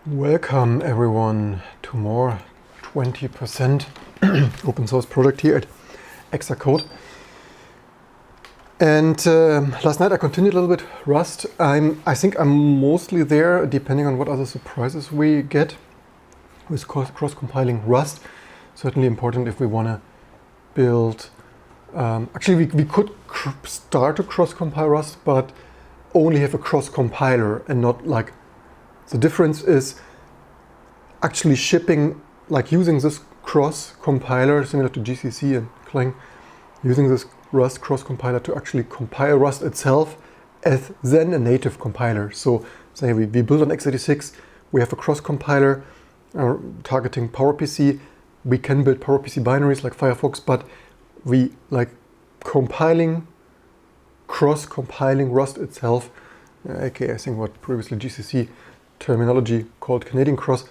Welcome everyone to more 20% open source project here at Exacode. And last night I continued a little bit Rust. I think I'm mostly there, depending on what other surprises we get with cross-compiling Rust. Certainly important if we want to build. Actually, we could start to cross-compile Rust, but only have a cross-compiler and not like. The difference is actually shipping, like using this cross-compiler, similar to GCC and Clang, using this Rust cross-compiler to actually compile Rust itself as then a native compiler. So say we build on x86, we have a cross-compiler targeting PowerPC. We can build PowerPC binaries like Firefox, but we like cross-compiling Rust itself, aka I think what previously GCC terminology called Canadian cross,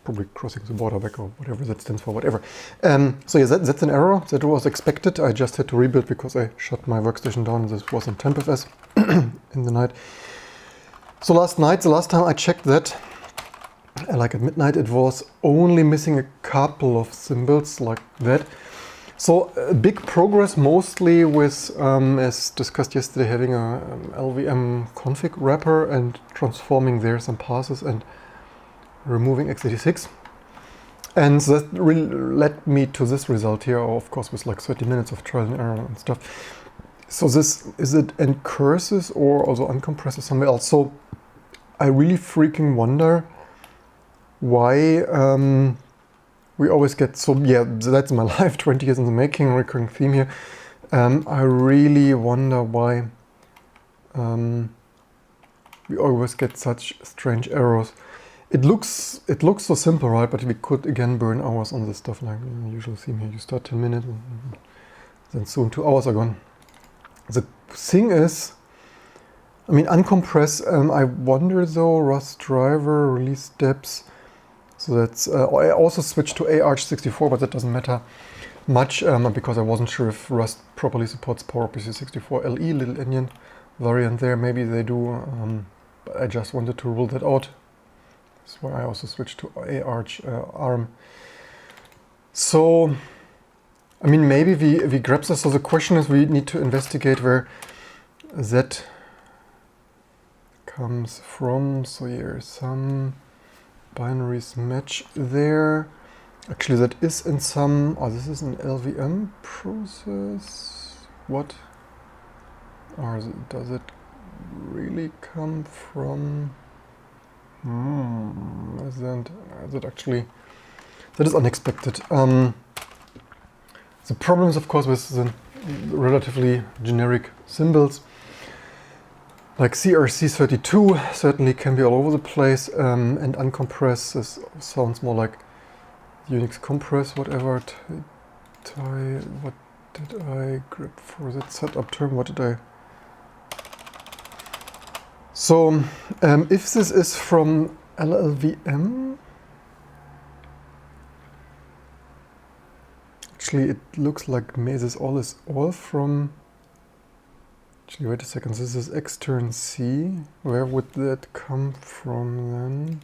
probably crossing the border back or whatever that stands for, whatever. So yeah, that's an error that was expected. I just had to rebuild because I shut my workstation down. This was in TempFS in the night. So last night, the last time I checked that, like at midnight, it was only missing a couple of symbols like that. So big progress mostly with, as discussed yesterday, having a LVM config wrapper and transforming there some passes and removing x86. And that really led me to this result here, of course, with like 30 minutes of trial and error and stuff. So this, is it encurses or also uncompresses somewhere else? So I really freaking wonder why we always get, so yeah, that's my life, 20 years in the making, recurring theme here. I really wonder why we always get such strange errors. It looks so simple, right? But we could again burn hours on this stuff, like the usual theme here. You start 10 minutes and then soon 2 hours are gone. The thing is, I mean, uncompress, I wonder though, Rust driver, release steps. So that's, I also switched to AArch64, but that doesn't matter much because I wasn't sure if Rust properly supports PowerPC 64 LE, little Indian variant there. Maybe they do, but I just wanted to rule that out. That's why I also switched to AArch ARM. So, I mean, maybe we grab this. So the question is, we need to investigate where that comes from. So here some binaries match there. Actually, that is in some, oh, this is an LVM process. What? Or does it really come from? Is it actually, that is unexpected. The problem is, of course, with the relatively generic symbols. Like CRC32 certainly can be all over the place, and uncompress this sounds more like Unix compress, whatever. What did I grab for that setup term? What did I? So if this is from LLVM, actually it looks like this all is all from. Actually, wait a second, this is extern C. Where would that come from then?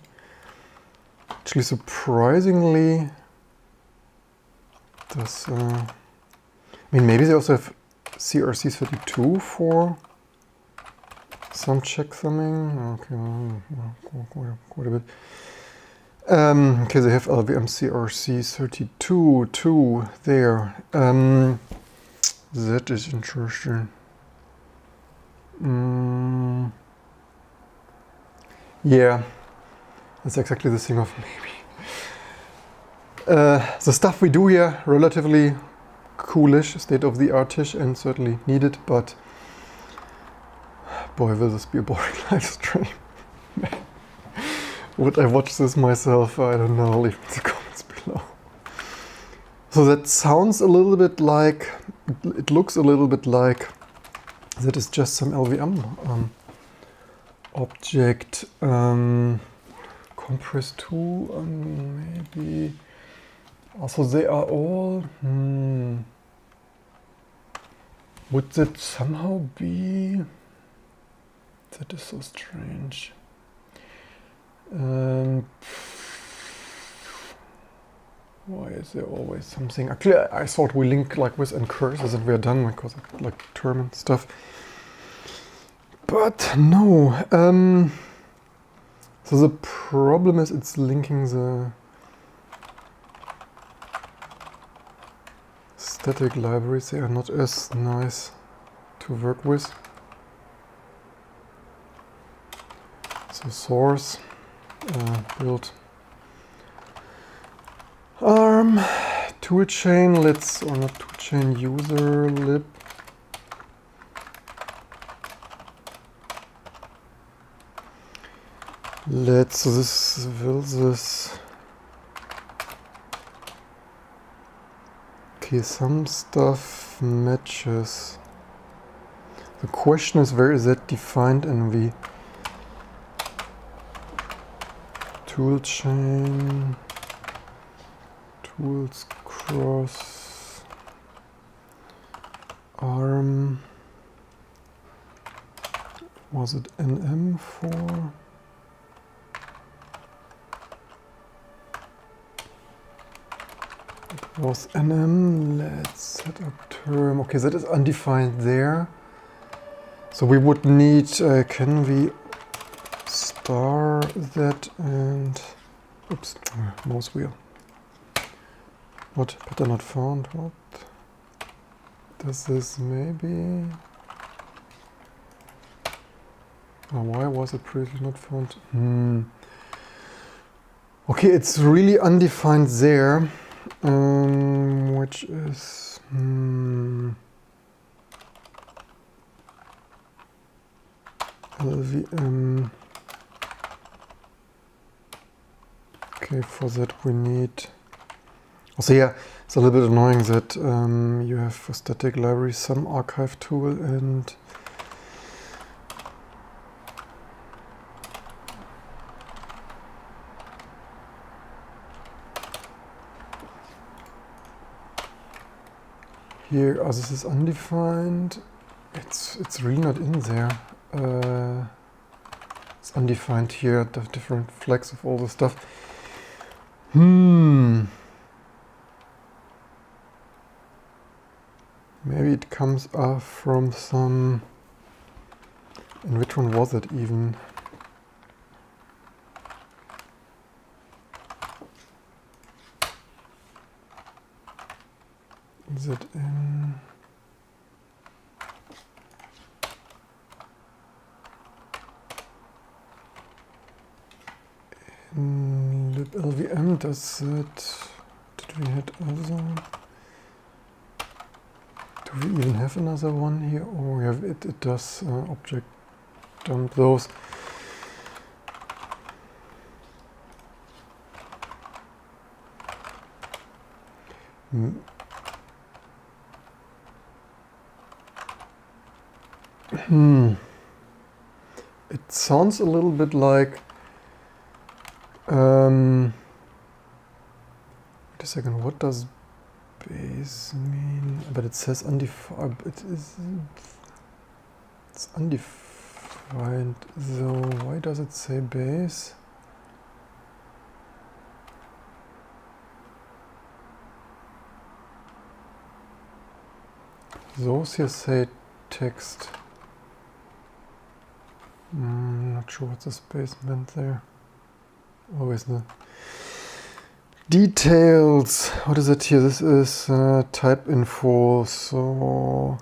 Actually, surprisingly, this, I mean, maybe they also have CRC32 for some checksumming. Okay, quite a bit. Okay, they have LVM CRC32 too there. That is interesting. Yeah, that's exactly the thing of maybe. The stuff we do here, relatively coolish, state-of-the-art-ish, and certainly needed, but boy, will this be a boring live stream. Would I watch this myself? I don't know, leave in the comments below. So that sounds a little bit like, it looks a little bit like that is just some LVM object. Compress 2, maybe. Also, they are all. Would that somehow be? That is so strange. Why is there always something? Actually, I thought we link like with and cursors and we're done because I like term and stuff. But no. So the problem is it's linking the static libraries. They are not as nice to work with. So source, build ARM, toolchain, or not toolchain, user lib. So this will this. Okay, some stuff matches. The question is, where is that defined in the toolchain? Tools cross ARM. Was it NM4? It was NM. Let's set up term. Okay, that is undefined there. So we would need, can we star that and, oops, mouse wheel. What? Pattern not found. What? Does this maybe? Oh, why was it previously not found? Okay, it's really undefined there, which is LVM. Okay, for that we need. So yeah, it's a little bit annoying that you have for static library some archive tool and here, this is undefined. It's really not in there. It's undefined here. The different flags of all the stuff. Maybe it comes from some. And which one was it even? Is it in? In liblvm, does it? Did we hit other? Do we even have another one here? Oh, we have it. It does object dump those. It sounds a little bit like. Wait a second. What does base mean? But it says undefined. It's undefined. So why does it say base? Those here say text. Not sure what the space meant there. Always the details. What is it here? This is type info. So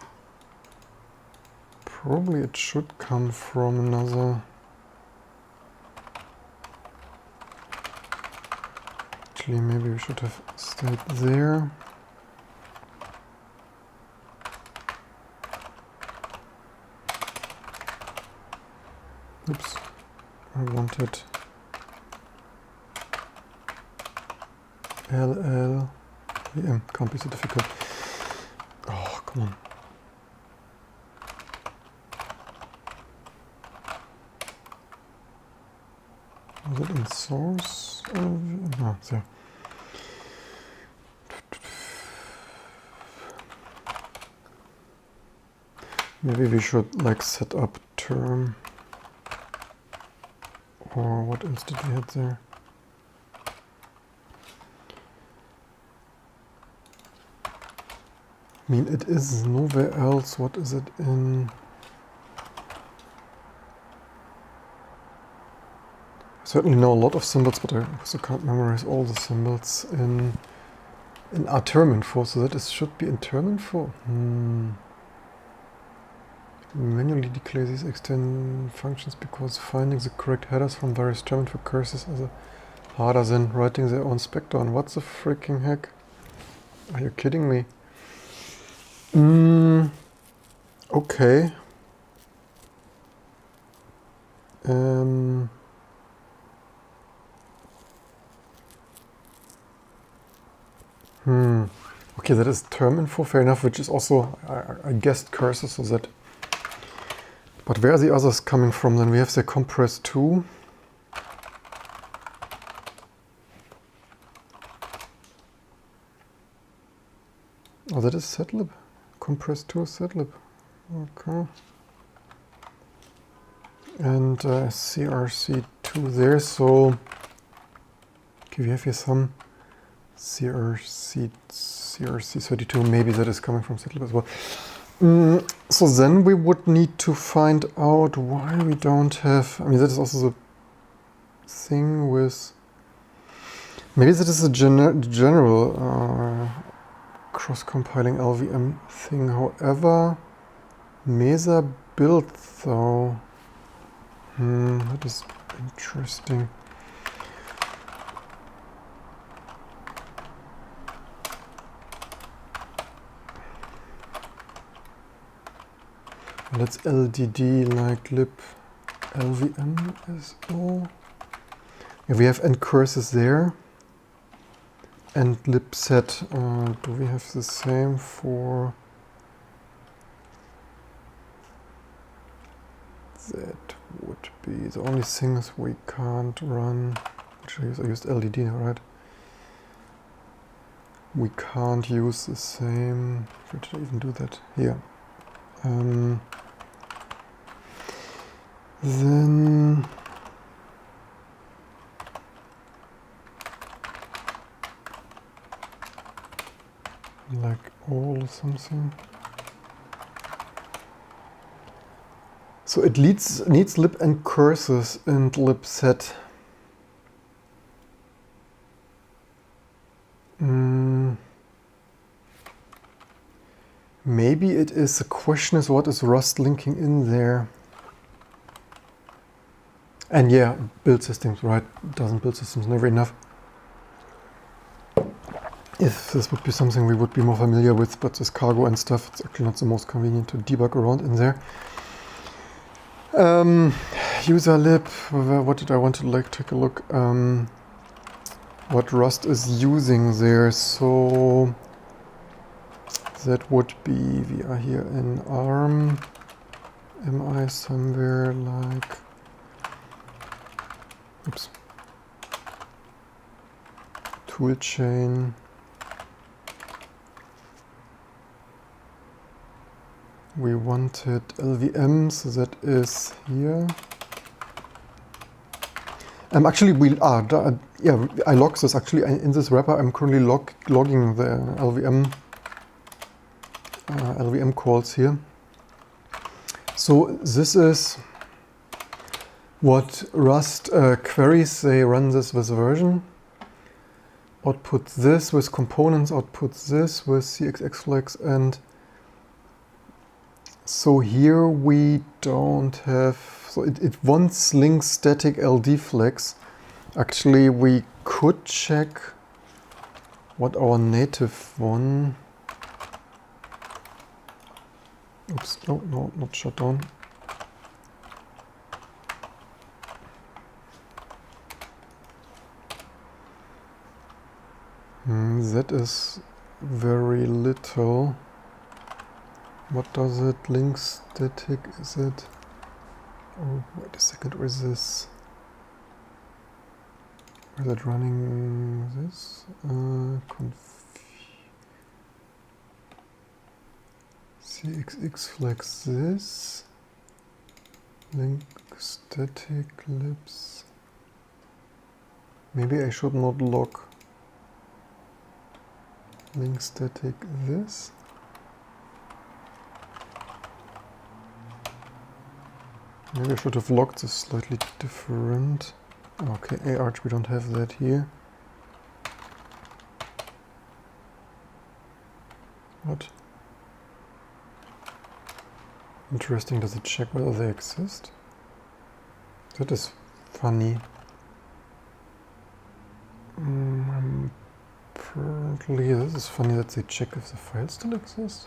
probably it should come from another. Actually, maybe we should have stayed there. Oops, I wanted LLVM. Can't be so difficult. Oh, come on. Was it in source? No, there. Maybe we should like set up term Or what else did we have there? I mean, it is nowhere else. What is it in? I certainly know a lot of symbols, but I also can't memorize all the symbols in our term info. So that should be in term info. Manually declare these extend functions because finding the correct headers from various term info curses is harder than writing their own spec down. What the freaking heck? Are you kidding me? Okay. Okay, that is term info, fair enough, which is also, I guessed cursor, so that. But where are the others coming from? Then we have the compress 2. Oh, that is setlib. Compress 2 is setlib. Okay. And CRC2 there, so okay, we have here some CRC32, maybe that is coming from setlib as well. So then we would need to find out why we don't have, I mean, that is also the thing with, maybe that is a general cross-compiling LVM thing. However, Mesa build though, that is interesting. Let's LDD like lib LVM is all. Yeah, we have end curses there. And lib set. Do we have the same for that? Would be the only things we can't run. Actually, I used LDD now, right? We can't use the same. Where did I even do that? Here. Then like all or something. So it needs lib and curses and lib set. Maybe it is, the question is what is Rust linking in there? And yeah, build systems, right? Doesn't build systems never enough? If this would be something we would be more familiar with, but this cargo and stuff, it's actually not the most convenient to debug around in there. User lib, what did I want to take a look? What Rust is using there, so that would be, we are here in ARM. Am I somewhere like, oops, toolchain. We wanted LVM, so that is here. Actually, yeah, I logged this. Actually, in this wrapper, I'm currently logging the LVM calls here. So this is what Rust queries. They run this with version. Output this with components. Output this with CXX flags, and so here we don't have, so it wants link static LD flags. Actually, we could check what our native one, oops, no, not shut down. That is very little. What does it? Link static, is it? Oh, wait a second, where is this? Is it running this? CXX flags this. Link static libs. Maybe I should not log link static this. Maybe I should have logged this slightly different. Okay, arch, we don't have that here. What? Interesting, does it check whether they exist? That is funny. Apparently, this is funny that they check if the file still exists.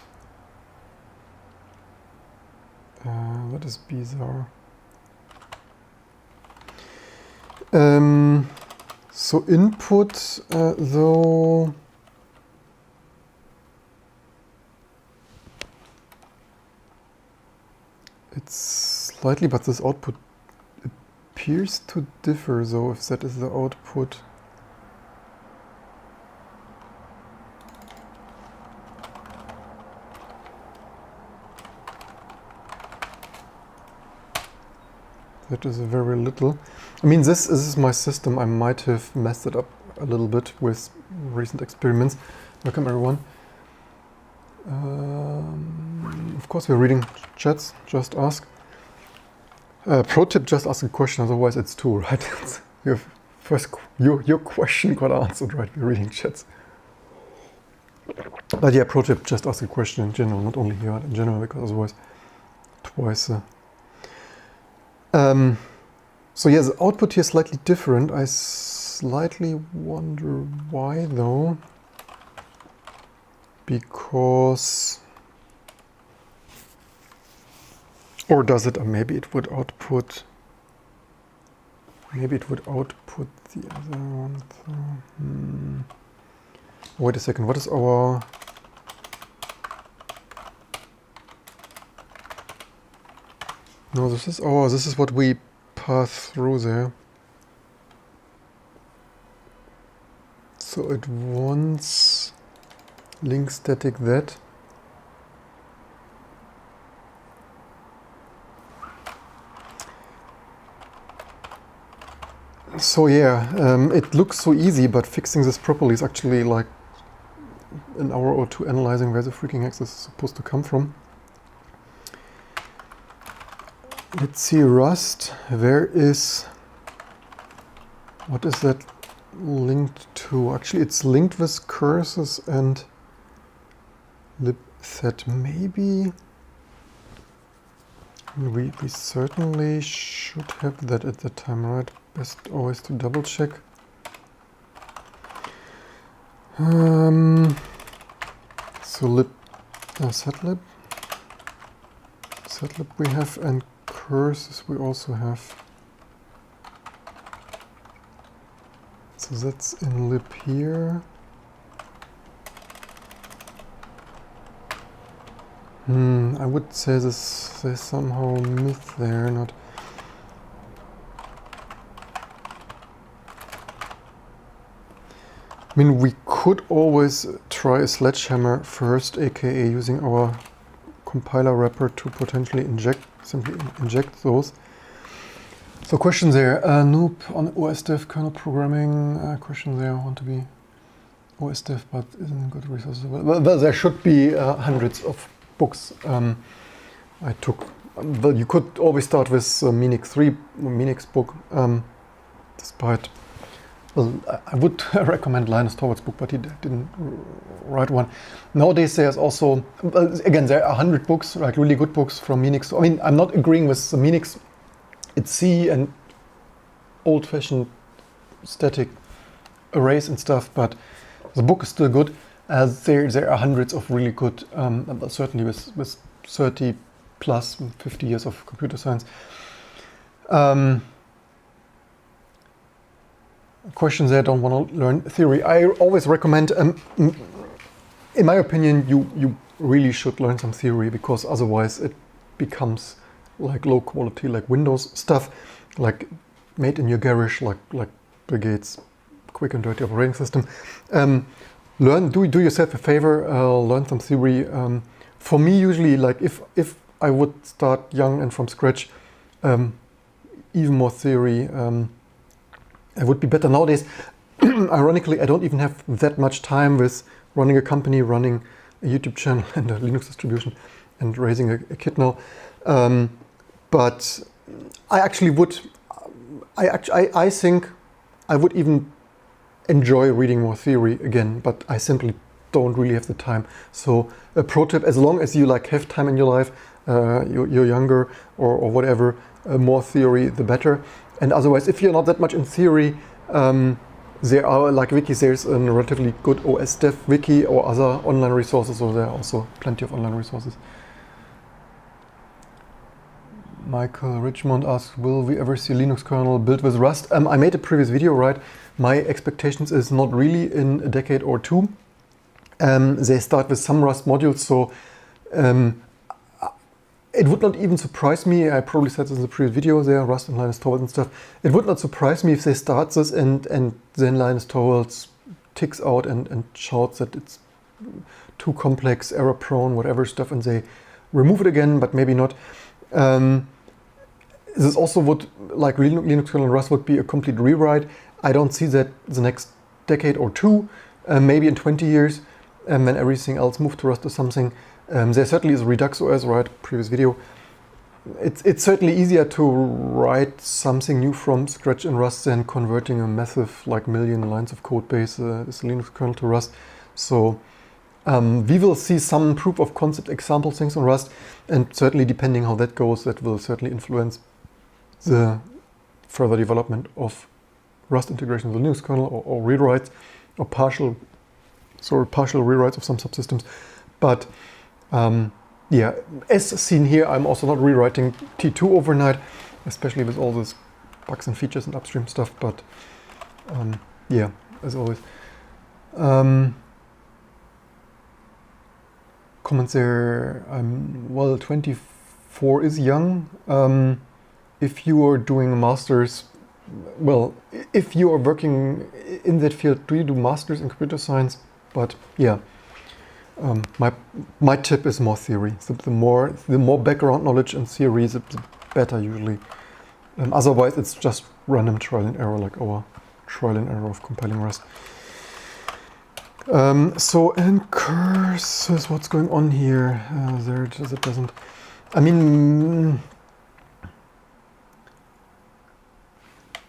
That is bizarre. So input, though, it's slightly, but this output appears to differ, though, if that is the output. That is very little. I mean, this is my system. I might have messed it up a little bit with recent experiments. Welcome, everyone. Of course, we're reading chats. Just ask. Pro tip: just ask a question. Otherwise, it's two, right? Your question got answered, right? We're reading chats. But yeah, pro tip: just ask a question in general, not only here, in general, because otherwise, twice. So yeah, the output here is slightly different. I slightly wonder why, though. Because... Or does it? Or maybe it would output... Maybe it would output the other one. So, wait a second, what is our... No, this is what we pass through there. So it wants link static that. So yeah, it looks so easy, but fixing this properly is actually like an hour or two analyzing where the freaking X is supposed to come from. Let's see, Rust, where is, what is that linked to? Actually, it's linked with cursors and libset. Maybe we certainly should have that at the time, right? Best always to double check. So setlib we have, and cursors we also have. So that's in lib here. I would say there's somehow myth there, not. I mean, we could always try a sledgehammer first, aka using our compiler wrapper to potentially simply inject those. So question there, noob on OS dev kernel programming, question there, want to be OS dev but isn't good resources. Well, there should be hundreds of books I took. Well, you could always start with Minix book, despite, well, I would recommend Linus Torvalds' book, but he didn't write one. Nowadays there's also, again, there are 100 books, like really good books from Minix. I mean, I'm not agreeing with Minix. It's C and old-fashioned static arrays and stuff, but the book is still good. There are hundreds of really good, certainly with 30 plus 50 years of computer science. Questions there, don't want to learn theory. I always recommend, in my opinion, you really should learn some theory, because otherwise it becomes like low quality, like Windows stuff, like made in your garage, like Bill Gates' quick and dirty operating system. Do yourself a favor, learn some theory. For me, usually, like if I would start young and from scratch, even more theory it would be better nowadays. Ironically, I don't even have that much time with running a company, running a YouTube channel and a Linux distribution and raising a kid now. But I actually would, I think I would even enjoy reading more theory again, but I simply don't really have the time. So a pro tip, as long as you like have time in your life, you're younger or whatever, more theory the better. And otherwise, if you're not that much in theory, there are like wikis. There's a relatively good OS dev wiki or other online resources, so there are also plenty of online resources. Michael Richmond asks, will we ever see Linux kernel built with Rust? I made a previous video, right? My expectations is not really in a decade or two. They start with some Rust modules, so it would not even surprise me. I probably said this in the previous video there, Rust and Linus Torvalds and stuff. It would not surprise me if they start this and then Linus Torvalds ticks out and shouts that it's too complex, error prone, whatever stuff, and they remove it again, but maybe not. This also would, like Linux kernel and Rust, would be a complete rewrite. I don't see that the next decade or two, maybe in 20 years, when everything else moved to Rust or something. There certainly is Redux OS, right? Previous video. It's certainly easier to write something new from scratch in Rust than converting a massive, like, million lines of code base, this Linux kernel to Rust. So we will see some proof of concept example things on Rust, and certainly depending how that goes, that will certainly influence the further development of Rust integration with the Linux kernel or rewrites or partial rewrites of some subsystems. But yeah, as seen here, I'm also not rewriting T2 overnight, especially with all these bugs and features and upstream stuff. But yeah, as always. Comments there. Well, 24 is young. If you are doing a master's, well, if you are working in that field, do you do masters in computer science? But yeah. My tip is more theory. So the more background knowledge and theory, the better usually. Otherwise, it's just random trial and error, like our trial and error of compiling Rust. So and curses, what's going on here? There it is. It doesn't. I mean,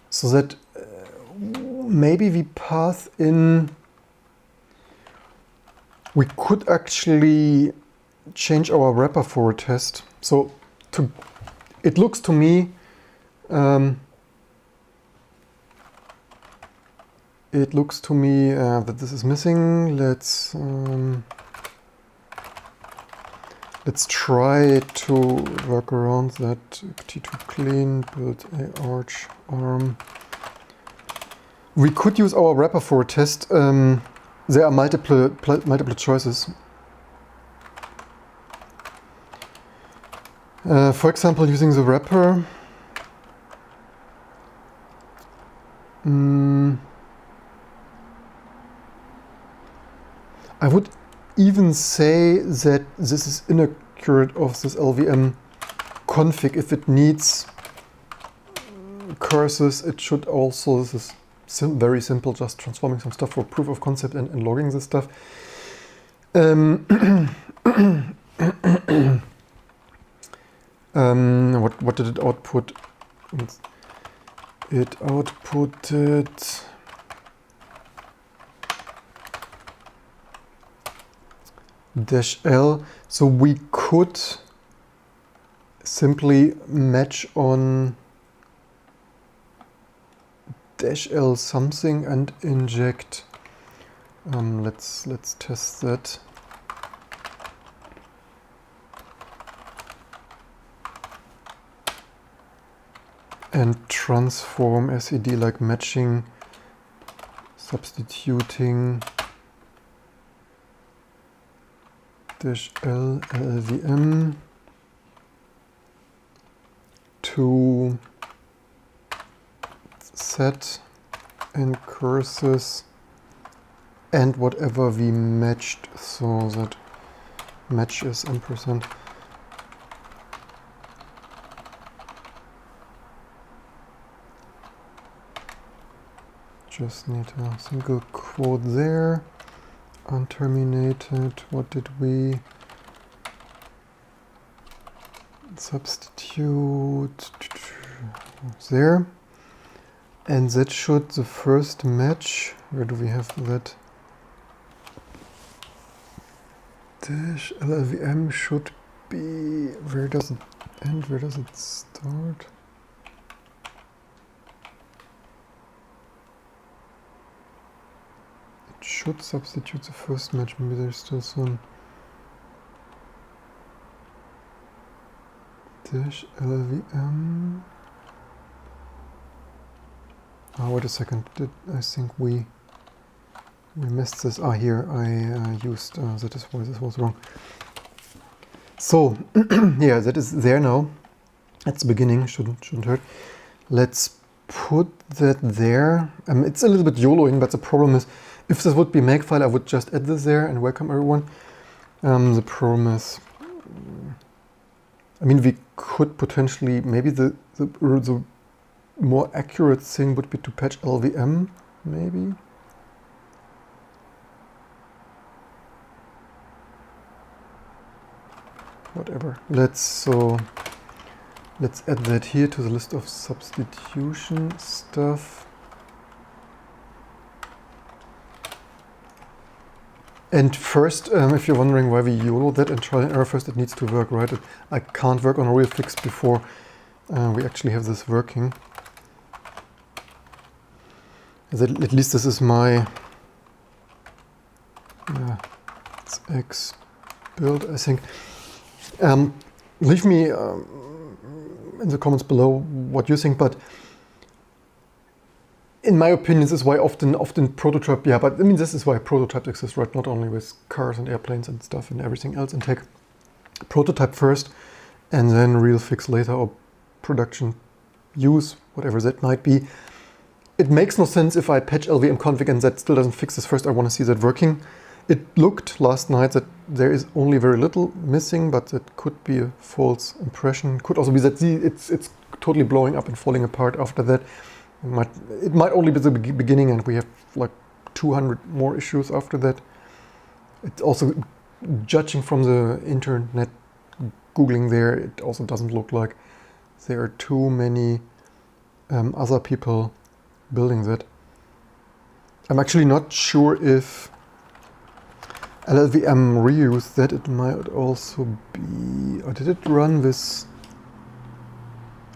so that maybe we path in. We could actually change our wrapper for a test. So it looks to me, that this is missing. Let's try to work around that. T2 clean, build a arch arm. We could use our wrapper for a test. There are multiple choices. For example, using the wrapper. I would even say that this is inaccurate of this LVM config. If it needs curses, it should also, this is very simple, just transforming some stuff for proof of concept and logging this stuff. What did it output? It outputted -L. So we could simply match on -L something and inject. Let's test that. And transform SED, like matching, substituting -L LVM to set and curses and whatever we matched, so that match is %. just need a single quote there. Unterminated, what did we substitute there? And that should, the first match, where do we have that? Dash LLVM should be, where does it end, where does it start? It should substitute the first match, maybe there's still some. Dash LLVM. Oh, wait a second, I think we missed this. Ah, here I used, that is why this was wrong. So, yeah, that is there now. At the beginning, shouldn't hurt. Let's put that there. It's a little bit YOLOing, but the problem is, if this would be Makefile, I would just add this there and welcome everyone. The problem is, I mean, we could potentially, maybe the more accurate thing would be to patch LVM, maybe. Whatever. Let's add that here to the list of substitution stuff. And first, if you're wondering why we YOLO that and try and error first, it needs to work, right? I can't work on a real fix before we actually have this working. At least this is my it's X build, I think. Leave me in the comments below what you think, but in my opinion, this is why often prototype, yeah, but I mean, this is why prototypes exist, right? Not only with cars and airplanes and stuff and everything else in tech. Prototype first and then real fix later, or production use, whatever that might be. It makes no sense if I patch LVM config and that still doesn't fix this first. I want to see that working. It looked last night that there is only very little missing, but that could be a false impression. Could also be that it's totally blowing up and falling apart after that. It might only be the beginning and we have like 200 more issues after that. It's also, judging from the internet Googling there, it also doesn't look like there are too many other people building that. I'm actually not sure if LLVM reuse that. It might also be, or did it run this?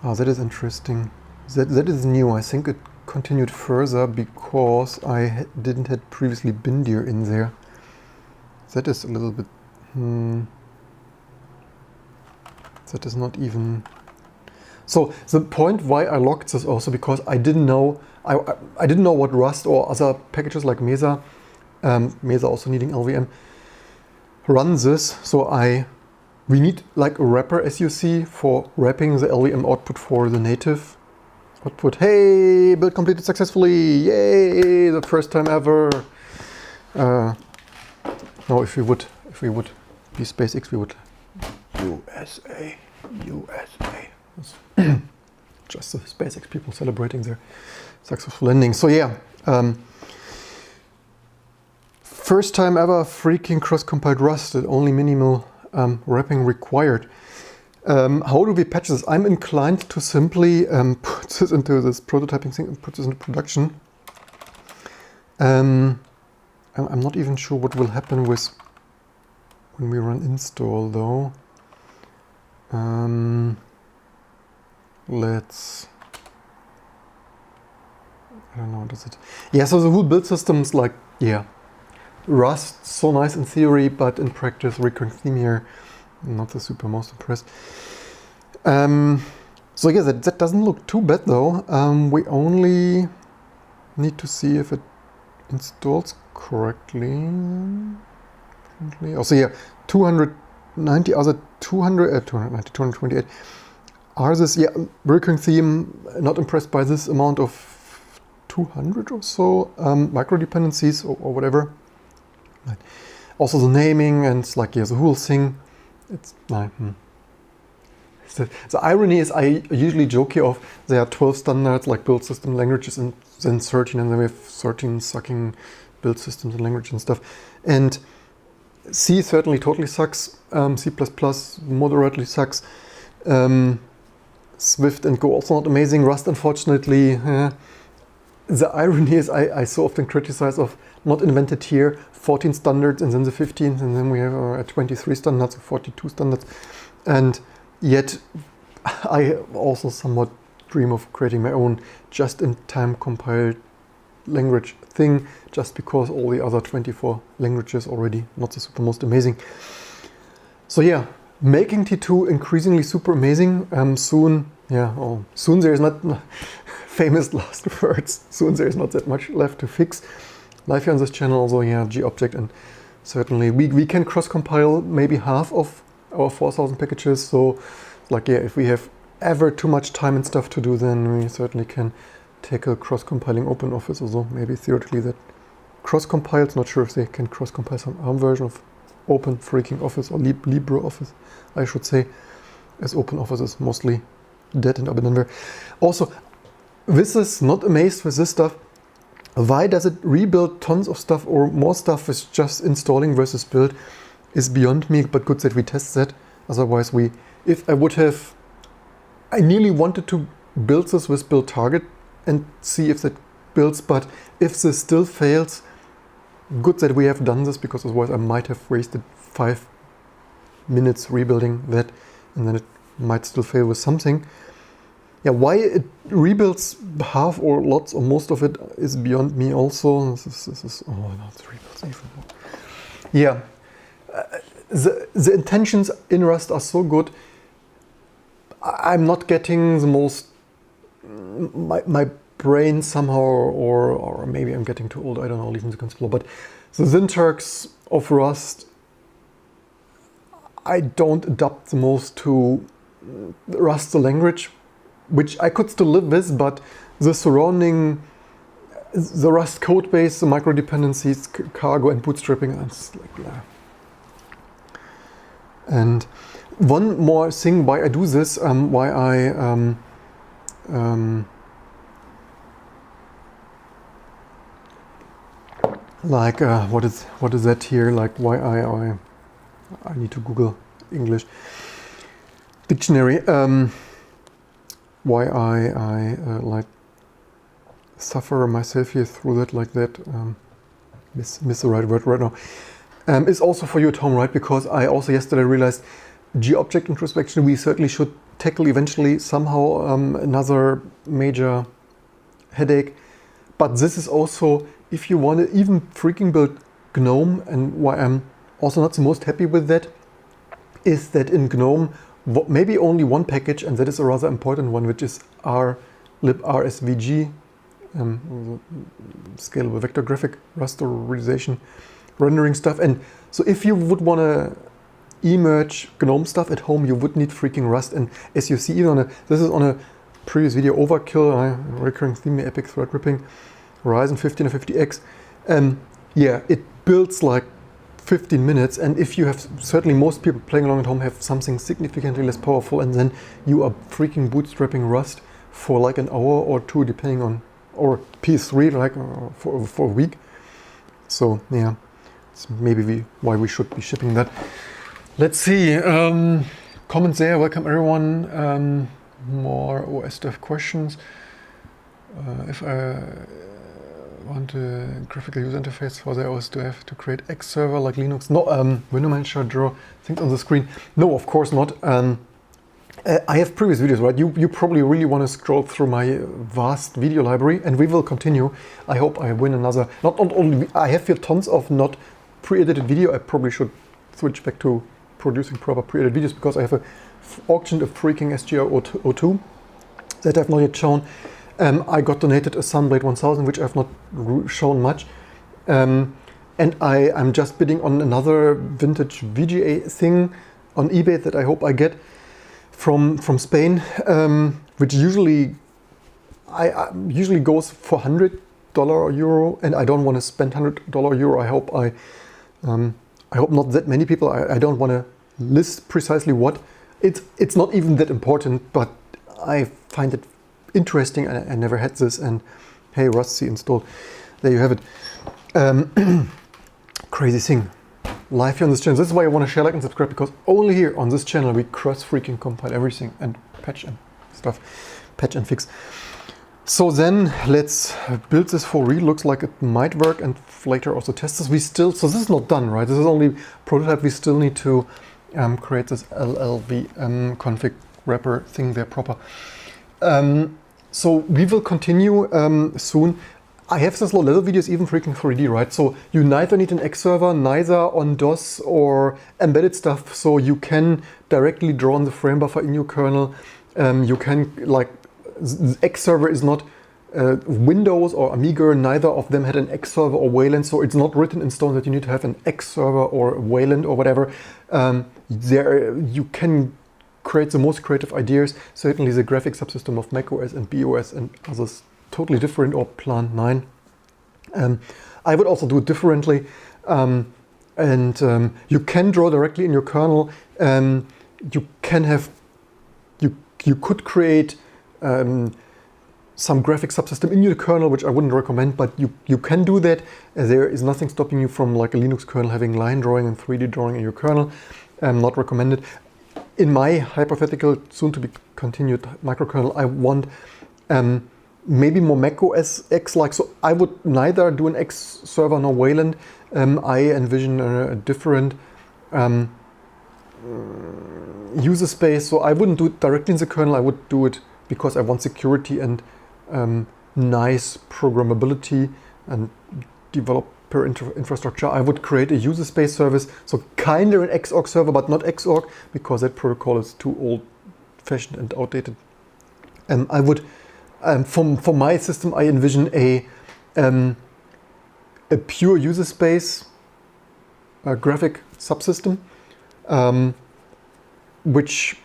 Oh, that is interesting. That is new. I think it continued further because I didn't had previously Bindir in there. That is a little bit, that is not even. So the point why I locked this also because I didn't know I didn't know what Rust or other packages like Mesa, Mesa also needing LVM, run this. So we need like a wrapper, as you see, for wrapping the LVM output for the native output. Hey, build completed successfully! Yay! The first time ever. No, if we would be SpaceX, we would USA. Just the SpaceX people celebrating their successful landing. So yeah, first time ever freaking cross-compiled Rust, only minimal wrapping required. How do we patch this? I'm inclined to simply put this into this prototyping thing and put this into production. I'm not even sure what will happen with when we run install though. Let's, I don't know, does it? Yeah, so the whole build system's like, yeah, Rust, so nice in theory, but in practice, recurring theme here, not the super most impressed. So yeah, that doesn't look too bad though. We only need to see if it installs correctly. Also, yeah, 290 other 290, 228 are this, yeah, recurring theme, not impressed by this amount of 200 or so micro dependencies or whatever. Right. Also the naming and like, yeah, the whole thing, it's like, The irony is I usually joke here of there are 12 standards like build system languages and then 13, and then we have 13 sucking build systems and languages and stuff. And C certainly totally sucks. C++ moderately sucks. Swift and Go also not amazing. Rust, unfortunately. The irony is I so often criticize of not invented here, 14 standards and then the 15th, and then we have 23 standards, 42 standards. And yet I also somewhat dream of creating my own just-in-time compiled language thing, just because all the other 24 languages already not the super most amazing. So yeah, making T2 increasingly super amazing. Soon there is not famous last words. Soon there is not that much left to fix. Live here on this channel also, yeah, G-Object, and certainly we can cross-compile maybe half of our 4,000 packages. So like, yeah, if we have ever too much time and stuff to do, then we certainly can tackle cross-compiling OpenOffice. Also maybe theoretically that cross-compiles, not sure if they can cross-compile some ARM version of Open freaking Office or LibreOffice, I should say, as OpenOffice is mostly dead and abandoned. Also, this is not amazed with this stuff. Why does it rebuild tons of stuff or more stuff with just installing versus build is beyond me, but good that we test that. Otherwise I nearly wanted to build this with build target and see if that builds, but if this still fails, good that we have done this, because otherwise I might have wasted 5 minutes rebuilding that, and then it might still fail with something. Yeah, why it rebuilds half or lots or most of it is beyond me also. This is oh no, it rebuilds even more. Yeah, the intentions in Rust are so good. I'm not getting the most, my brain somehow, or maybe I'm getting too old, I don't know, leaving the explore, but the syntax of Rust, I don't adapt the most to Rust the language, which I could still live with, but the surrounding, the Rust code base, the micro dependencies, cargo and bootstrapping, I'm just like, blah. And one more thing why I do this, why I like what is that here? Like why I need to Google English dictionary. Why I like suffer myself here through that like that. Miss the right word right now. Is also for you at home, right? Because I also yesterday realized G-object introspection we certainly should tackle eventually somehow, another major headache. But this is also, if you want to even freaking build GNOME, and why I'm also not the most happy with that, is that in GNOME maybe only one package, and that is a rather important one, which is librSVG, scalable vector graphic rasterization rendering stuff. And so if you would want to emerge GNOME stuff at home, you would need freaking Rust. And as you see, even this is on a previous video, Overkill, recurring theme, epic thread ripping, Ryzen 15 or 50X. Yeah, it builds like 15 minutes, and if you have, certainly most people playing along at home have something significantly less powerful, and then you are freaking bootstrapping Rust for like an hour or two, depending on, or PS3 like for a week. So yeah, it's maybe why we should be shipping that. Let's see, comments there, welcome everyone. More OS stuff questions. If I want a graphical user interface for the OS, do I have to create X server like Linux? No, window manager, draw things on the screen. No, of course not. I have previous videos, right? You probably really want to scroll through my vast video library, and we will continue. I hope I win another, not only, I have here tons of not pre-edited video. I probably should switch back to producing proper pre-edited videos, because I have auctioned a freaking SGR02 that I've not yet shown. I got donated a Sunblade 1000, which I've not shown much. And I'm just bidding on another vintage VGA thing on eBay that I hope I get from Spain, which usually usually goes for $100 or euro, and I don't want to spend $100 or euro. I hope not that many people. I don't want to list precisely what. it's not even that important, but I find it interesting. I never had this, and hey, Rust C installed. There you have it. Crazy thing. Live here on this channel. This is why I want to share, like, and subscribe, because only here on this channel we cross-freaking compile everything and patch and stuff, patch and fix. So then let's build this for real. Looks like it might work, and later also test this. So this is not done, right? This is only prototype. We still need to create this LLVM config wrapper thing there proper. So we will continue soon. I have this low-level videos even freaking 3D, right? So you neither need an X server, neither on DOS or embedded stuff. So you can directly draw on the frame buffer in your kernel. You can, like, X server is not Windows or Amiga. Neither of them had an X server or Wayland. So it's not written in stone that you need to have an X server or Wayland or whatever. There you can create the most creative ideas. Certainly the graphic subsystem of macOS and BOS and others totally different, or Plant 9. I would also do it differently, and you can draw directly in your kernel. You can have, you could create some graphic subsystem in your kernel, which I wouldn't recommend, but you can do that. There is nothing stopping you from, like, a Linux kernel having line drawing and 3D drawing in your kernel. Not recommended. In my hypothetical, soon to be continued microkernel, I want maybe more macOS X-like. So I would neither do an X server nor Wayland. I envision a different user space. So I wouldn't do it directly in the kernel. I would do it because I want security and nice programmability and developer infrastructure. I would create a user space service. So kind of an Xorg server, but not Xorg, because that protocol is too old-fashioned and outdated. I would, for my system, I envision a pure user space graphic subsystem, which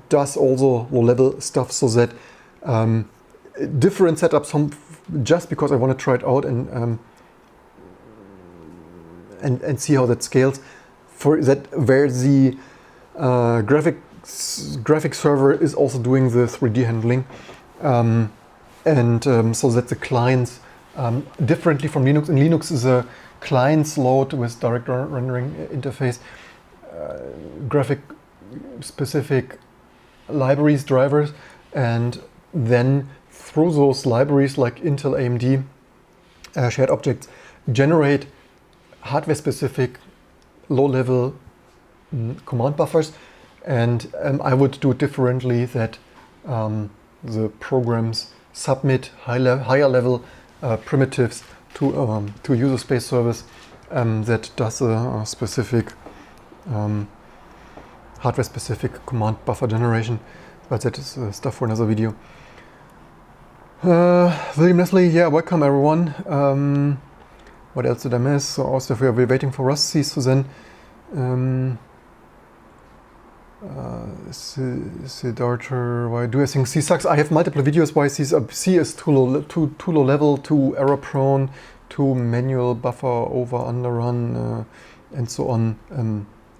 does also low-level stuff, so that different setups, just because I want to try it out and see how that scales. For that, where the graphic server is also doing the 3D handling, so that the clients, differently from Linux. In Linux is a clients load with direct rendering interface, graphic specific libraries, drivers, and then through those libraries, like Intel, AMD, shared objects, generate hardware specific low-level command buffers. And I would do it differently, that the programs submit higher level primitives to user space service that does a specific hardware specific command buffer generation. But that is stuff for another video. William Leslie, yeah, welcome everyone. What else did I miss? So also we're waiting for Rust C, so then Siddhartha, why do I think C sucks? I have multiple videos why C is too low level, too error prone, too manual buffer over underrun, and so on.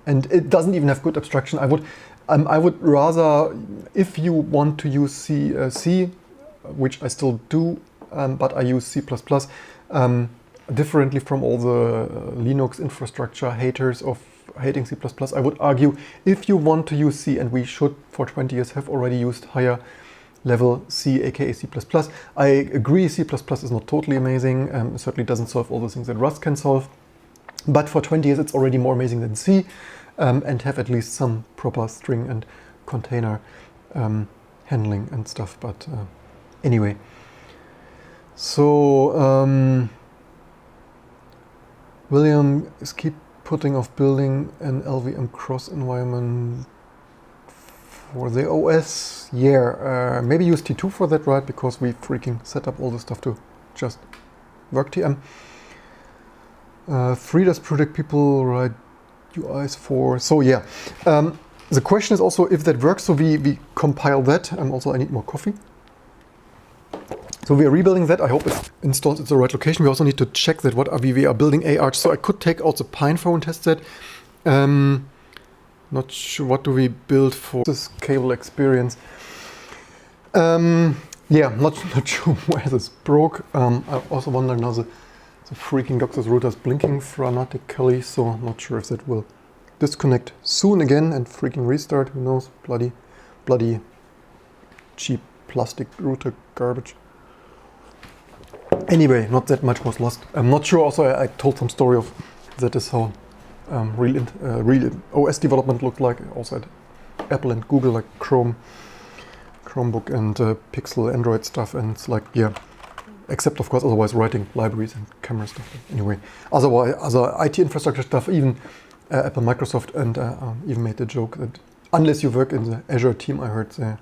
And it doesn't even have good abstraction. I would rather, if you want to use C, which I still do, but I use C++, differently from all the Linux infrastructure haters of hating C++, I would argue, if you want to use C, and we should for 20 years have already used higher level C, aka C++. I agree C++ is not totally amazing, it certainly doesn't solve all the things that Rust can solve, but for 20 years it's already more amazing than C, and have at least some proper string and container handling and stuff. But anyway, so William is keep putting off building an LVM cross environment for the OS. Yeah, maybe use T2 for that, right? Because we freaking set up all the stuff to just work TM. Free does predict people write UIs for. So yeah, the question is also if that works. So we compile that. Also, I need more coffee. So we are rebuilding that. I hope it installs at the right location. We also need to check that we are building ARch. So I could take out the Pinephone and test that. Not sure what do we build for this cable experience. Yeah, not sure where this broke. I also wonder now the freaking DOCSIS router is blinking frantically, so I'm not sure if that will disconnect soon again and freaking restart. Who knows? Bloody cheap plastic router garbage. Anyway, not that much was lost. I'm not sure. Also, I told some story of that is how real OS development looked like. Also at Apple and Google, like Chromebook and Pixel Android stuff, and it's like, yeah, except of course otherwise writing libraries and camera stuff. Anyway, otherwise other IT infrastructure stuff, even Apple, Microsoft, and even made the joke that unless you work in the Azure team, I heard the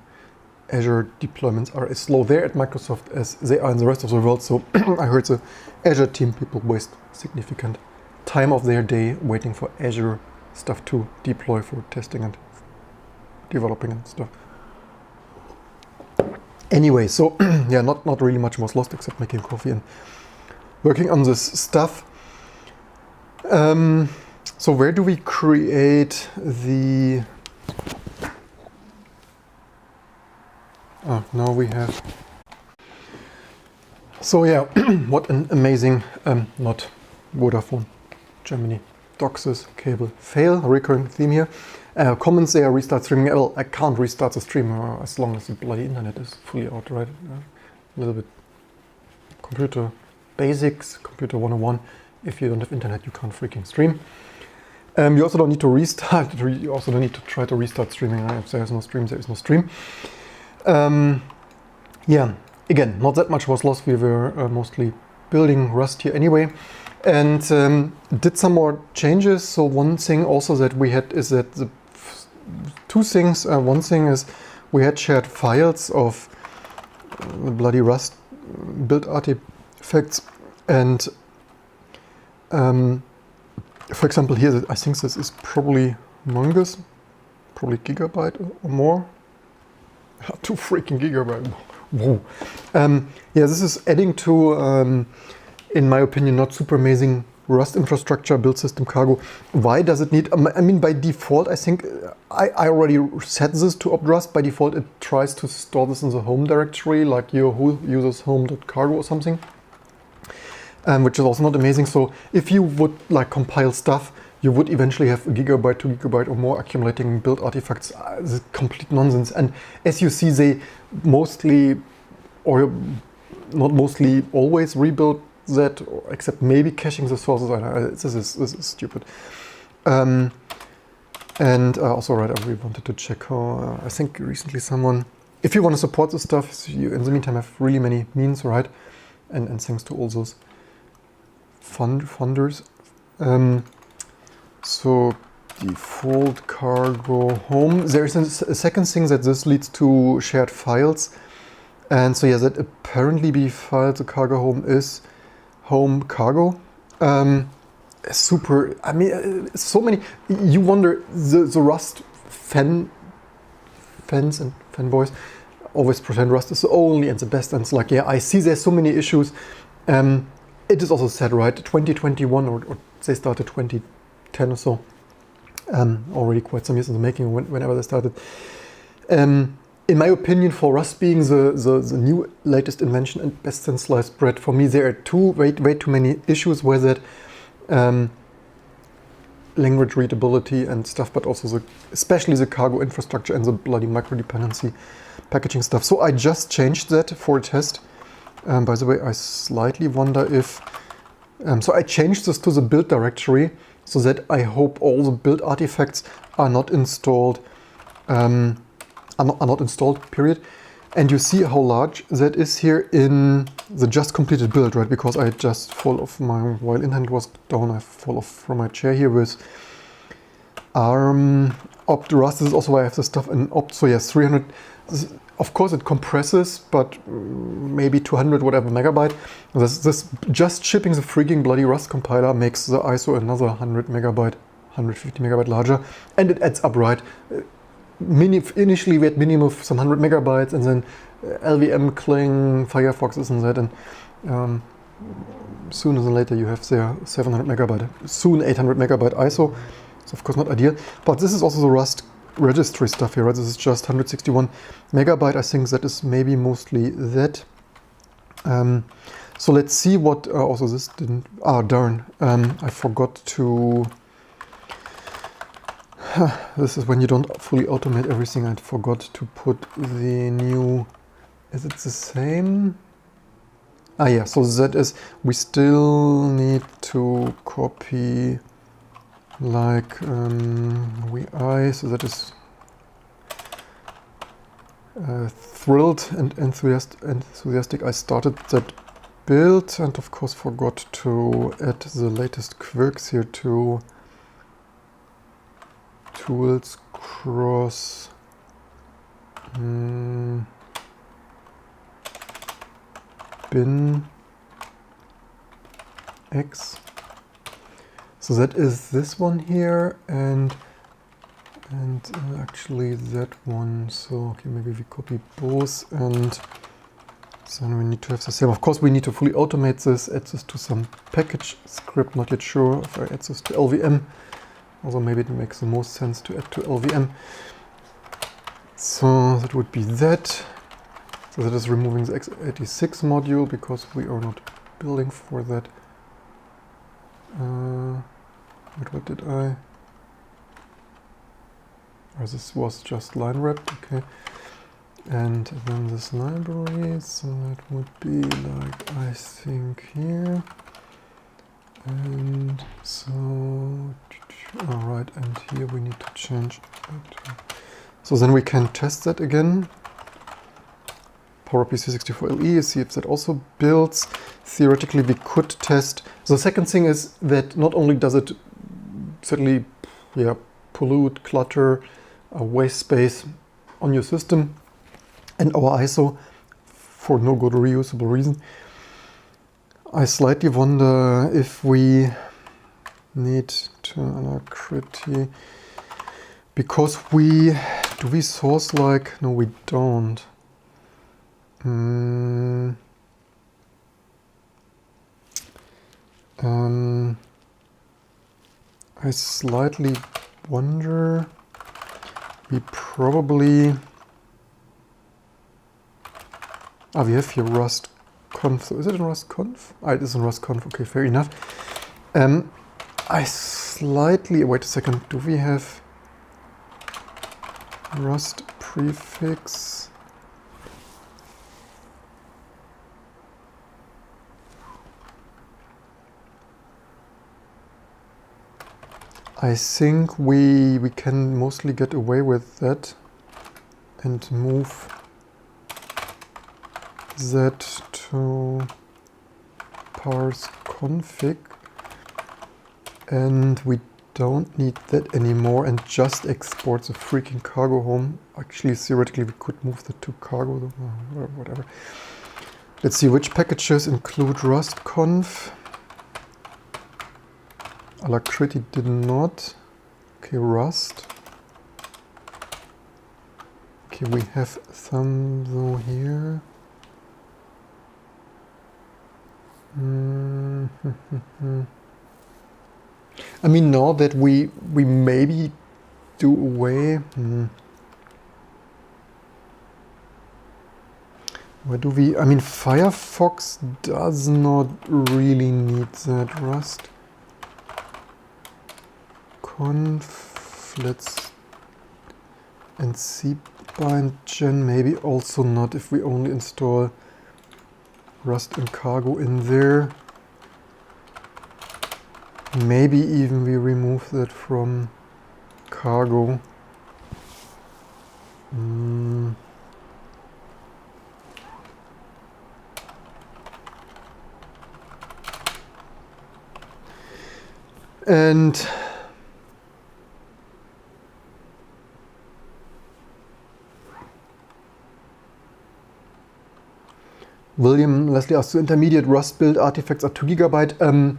Azure deployments are as slow there at Microsoft as they are in the rest of the world. So I heard the Azure team people waste significant time of their day waiting for Azure stuff to deploy for testing and developing and stuff. Anyway, so yeah, not really much was lost except making coffee and working on this stuff. So where do we create the... Oh, now we have... So yeah, what an amazing, not Vodafone, Germany, DOCSIS cable fail, recurring theme here. Comments there, restart streaming. Well, I can't restart the stream as long as the bloody internet is fully out, right? A little bit computer basics, computer 101. If you don't have internet, you can't freaking stream. You also don't need to restart. You also don't need to try to restart streaming. Right? If there is no stream, there is no stream. Yeah, again, not that much was lost. We were mostly building Rust here anyway. And did some more changes. So one thing also that we had is that the two things. One thing is we had shared files of the bloody Rust build artifacts, and for example here, I think this is probably Mongoose, probably gigabyte or more. 2 freaking gigabyte. Whoa. Yeah, this is adding to, in my opinion, not super amazing Rust infrastructure, build system cargo. Why does it need, I mean, by default, I think I already set this to opt Rust. By default, it tries to store this in the home directory, like your users home.cargo or something, which is also not amazing. So if you would like compile stuff, you would eventually have a gigabyte, 2 gigabyte or more accumulating build artifacts. This is complete nonsense. And as you see, they mostly, or not mostly, always rebuild that, except maybe caching the sources. This is stupid. And also, right, I really wanted to check how, I think recently someone, if you want to support this stuff, you in the meantime have really many means, right? And thanks to all those funders. So default cargo home. There's a second thing that this leads to shared files. And so yeah, that apparently be filed, the cargo home is home cargo. Super, I mean, so many, you wonder, the Rust fans and fanboys always pretend Rust is the only and the best, and it's like, yeah, I see there's so many issues. It is also said, right, 2021, or they started 2010 or so, already quite some years in the making, whenever they started. In my opinion, for Rust being the new latest invention and best since sliced bread, for me there are way too many issues with it. Language readability and stuff, but also especially the cargo infrastructure and the bloody micro-dependency packaging stuff. So I just changed that for a test. By the way, I slightly wonder if... so I changed this to the build directory so that I hope all the build artifacts are not installed, are not installed, period. And you see how large that is here in the just completed build, right? Because I just fall off while internet was down, I fall off from my chair here with ARM opt Rust. This is also why I have the stuff in opt. So yes, 300. Of course it compresses, but maybe 200 whatever megabyte. This just shipping the freaking bloody Rust compiler makes the ISO another 100 megabyte, 150 megabyte larger, and it adds up, right? Initially we had minimum of some 100 megabytes, and then LVM Cling, Firefox, this and that, and sooner than later you have there 700 megabyte, soon 800 megabyte ISO. It's of course not ideal, but this is also the Rust registry stuff here, right? This is just 161 megabyte. I think that is maybe mostly that. So let's see what, also this didn't, darn, I forgot to, this is when you don't fully automate everything. I forgot to put the new, is it the same? Yeah, so that is, we still need to copy like VI, so that is thrilled and enthusiastic. I started that build and of course forgot to add the latest quirks here to tools cross bin X. So that is this one here and actually that one. So okay, maybe we copy both and then we need to have the same. Of course we need to fully automate this, add this to some package script, not yet sure if I add this to LVM. Also maybe it makes the most sense to add to LVM. So that would be that. So that is removing the x86 module because we are not building for that. What did I? Oh, this was just line wrapped, okay. And then this library, so that would be like, I think here. And so, alright, and here we need to change it. So then we can test that again. PowerPC64LE, see if that also builds. Theoretically, we could test. The second thing is that not only does it certainly pollute, clutter, waste space on your system and our ISO for no good reusable reason. I slightly wonder if we need to alacrity because do we source like, no we don't. I slightly wonder, we probably, we have here Rust conf, so is it in Rust conf? It is in Rust conf, okay, fair enough. I slightly, wait a second, do we have Rust prefix? I think we can mostly get away with that and move that to parse config, and we don't need that anymore and just export the freaking cargo home. Actually, theoretically, we could move that to cargo, whatever. Let's see which packages include Rust conf. Alacrity did not. Okay, Rust. Okay, we have some though here. I mean, now that we maybe do away. Where do we? I mean, Firefox does not really need that Rust. Conf, let's, and cbind gen maybe also not if we only install Rust and cargo in there. Maybe even we remove that from cargo. And William Leslie asks, intermediate Rust build artifacts are 2 GB,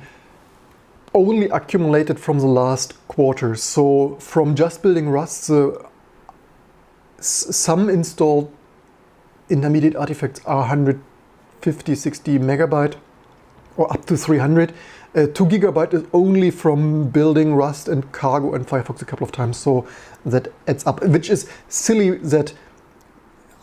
only accumulated from the last quarter. So from just building Rust, some installed intermediate artifacts are 150, 60 megabyte or up to 300. 2 gigabyte is only from building Rust and Cargo and Firefox a couple of times, so that adds up, which is silly that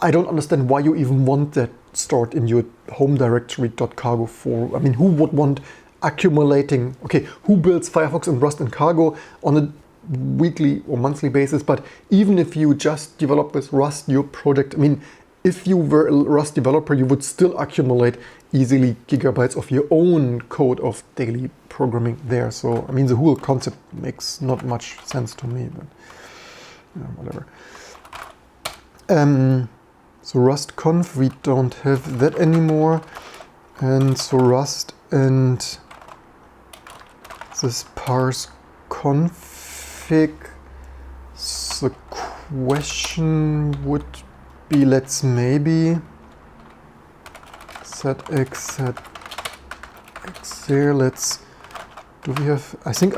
I don't understand why you even want that stored in your home directory .cargo for. I mean, who would want accumulating, okay, who builds Firefox and Rust and Cargo on a weekly or monthly basis? But even if you just develop with Rust your project, I mean, if you were a Rust developer, you would still accumulate easily gigabytes of your own code of daily programming there. So, I mean, the whole concept makes not much sense to me, but whatever. So Rust conf, we don't have that anymore. And so Rust and this parse config. The question would be, let's maybe set x there. Let's, do we have, I think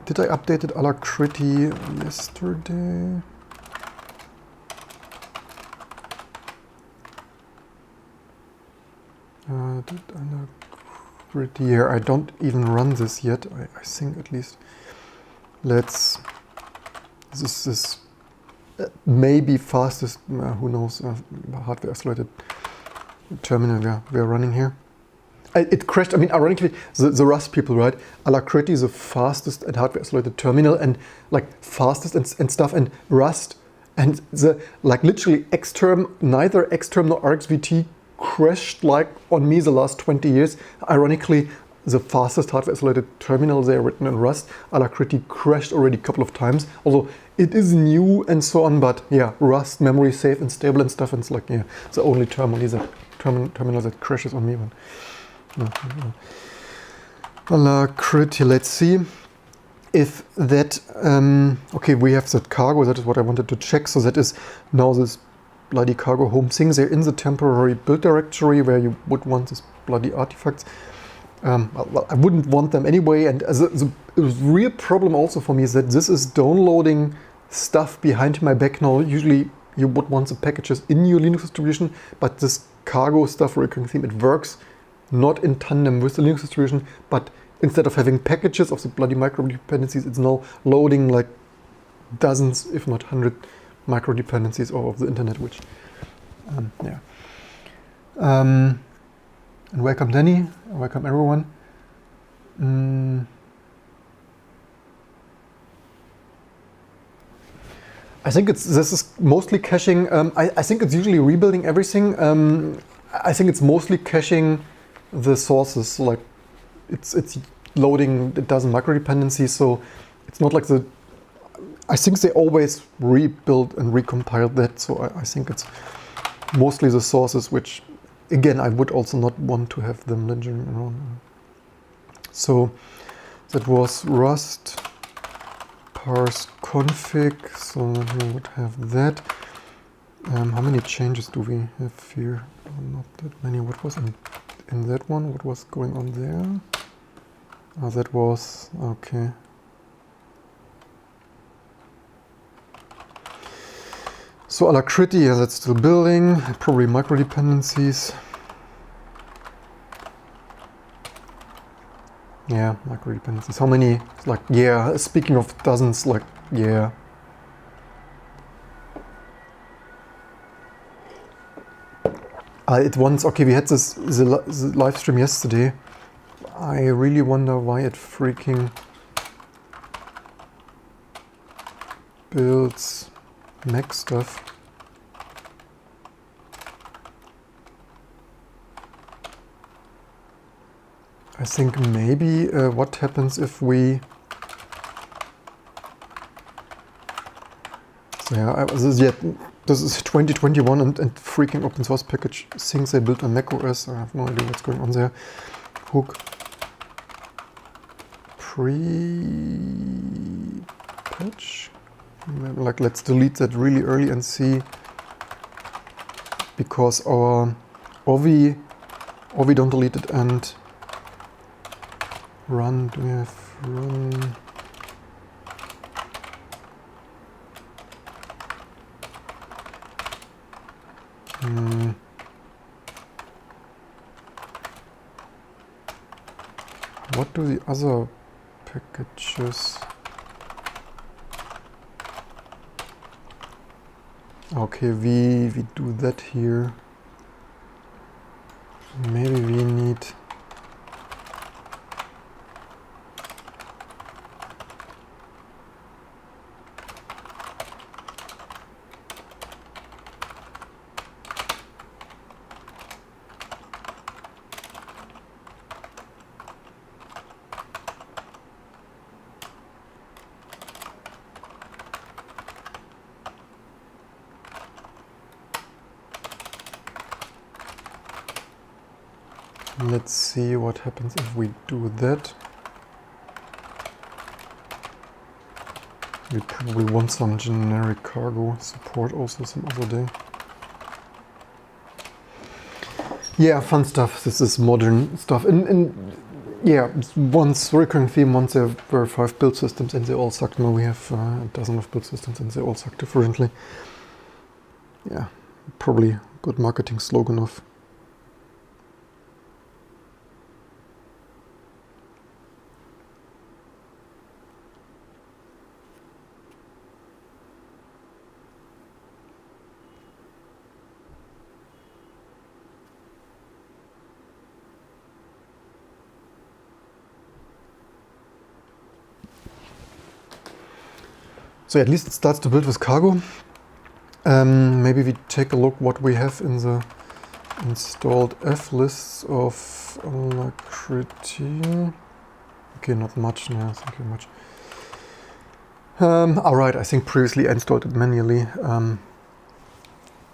did I updated Alacrity yesterday? Did Alacrity here? I don't even run this yet. I think at least. Let's, this is maybe fastest, who knows, hardware isolated terminal we are running here. It crashed. I mean, ironically, the Rust people, right? Alacrity is the fastest and hardware isolated terminal, and like fastest and stuff, and Rust and the like literally Xterm, neither Xterm nor RxVT crashed like on me the last 20 years. Ironically, the fastest hardware isolated terminal they are written in Rust, Alacrity, crashed already a couple of times. Although it is new and so on, but yeah, Rust memory safe and stable and stuff, and it's like, yeah, the only terminal that crashes on me. Alacrity, let's see if that, okay, we have that cargo, that is what I wanted to check. So that is now this bloody cargo home thing. They're in the temporary build directory where you would want this bloody artifacts. Well, I wouldn't want them anyway, and the real problem also for me is that this is downloading stuff behind my back now. Usually you would want the packages in your Linux distribution, but this cargo stuff, recurring theme, it works not in tandem with the Linux distribution, but instead of having packages of the bloody micro dependencies, it's now loading like dozens, if not 100 micro dependencies of the internet, which, yeah. And welcome Danny, welcome everyone. I think this is mostly caching. I think it's usually rebuilding everything. I think it's mostly caching the sources. Like it's loading a dozen micro dependencies, so it's not like the. I think they always rebuild and recompile that. So I think it's mostly the sources, which again I would also not want to have them lingering around. So that was Rust parse config, so we would have that. How many changes do we have here? Not that many. What was in that one? What was going on there? Oh, that was, okay. So Alacrity, yeah, that's still building, probably micro dependencies. Yeah, micro dependencies. How many? Like, yeah, speaking of dozens, like, yeah. It once, okay, we had the live stream yesterday. I really wonder why it freaking builds Mac stuff. I think maybe what happens if we, so yeah, this is 2021 and freaking open source package things they built on Mac OS. I have no idea what's going on there. Hook pre-patch. Like, let's delete that really early and see, because or we don't delete it, and run, do we have run? what do the other packages? Okay, we do that here. Maybe we need let's see what happens if we do that. We probably want some generic cargo support also some other day. Yeah, fun stuff. This is modern stuff. And yeah, once recurring theme, once there were 5 build systems and they all sucked. Now we have a dozen of build systems and they all suck differently. Yeah, probably good marketing slogan of. So at least it starts to build with cargo. Maybe we take a look what we have in the installed F lists of Alacrity. Okay, not much. No, thank you much. Alright, I think previously I installed it manually.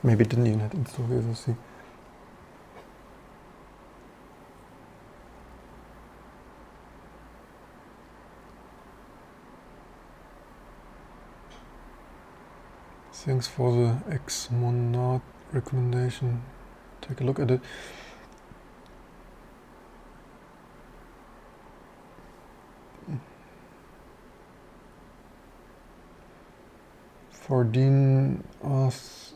Maybe didn't even have installed it, let's see. Thanks for the ex-monad recommendation. Take a look at it. Fardeen asks,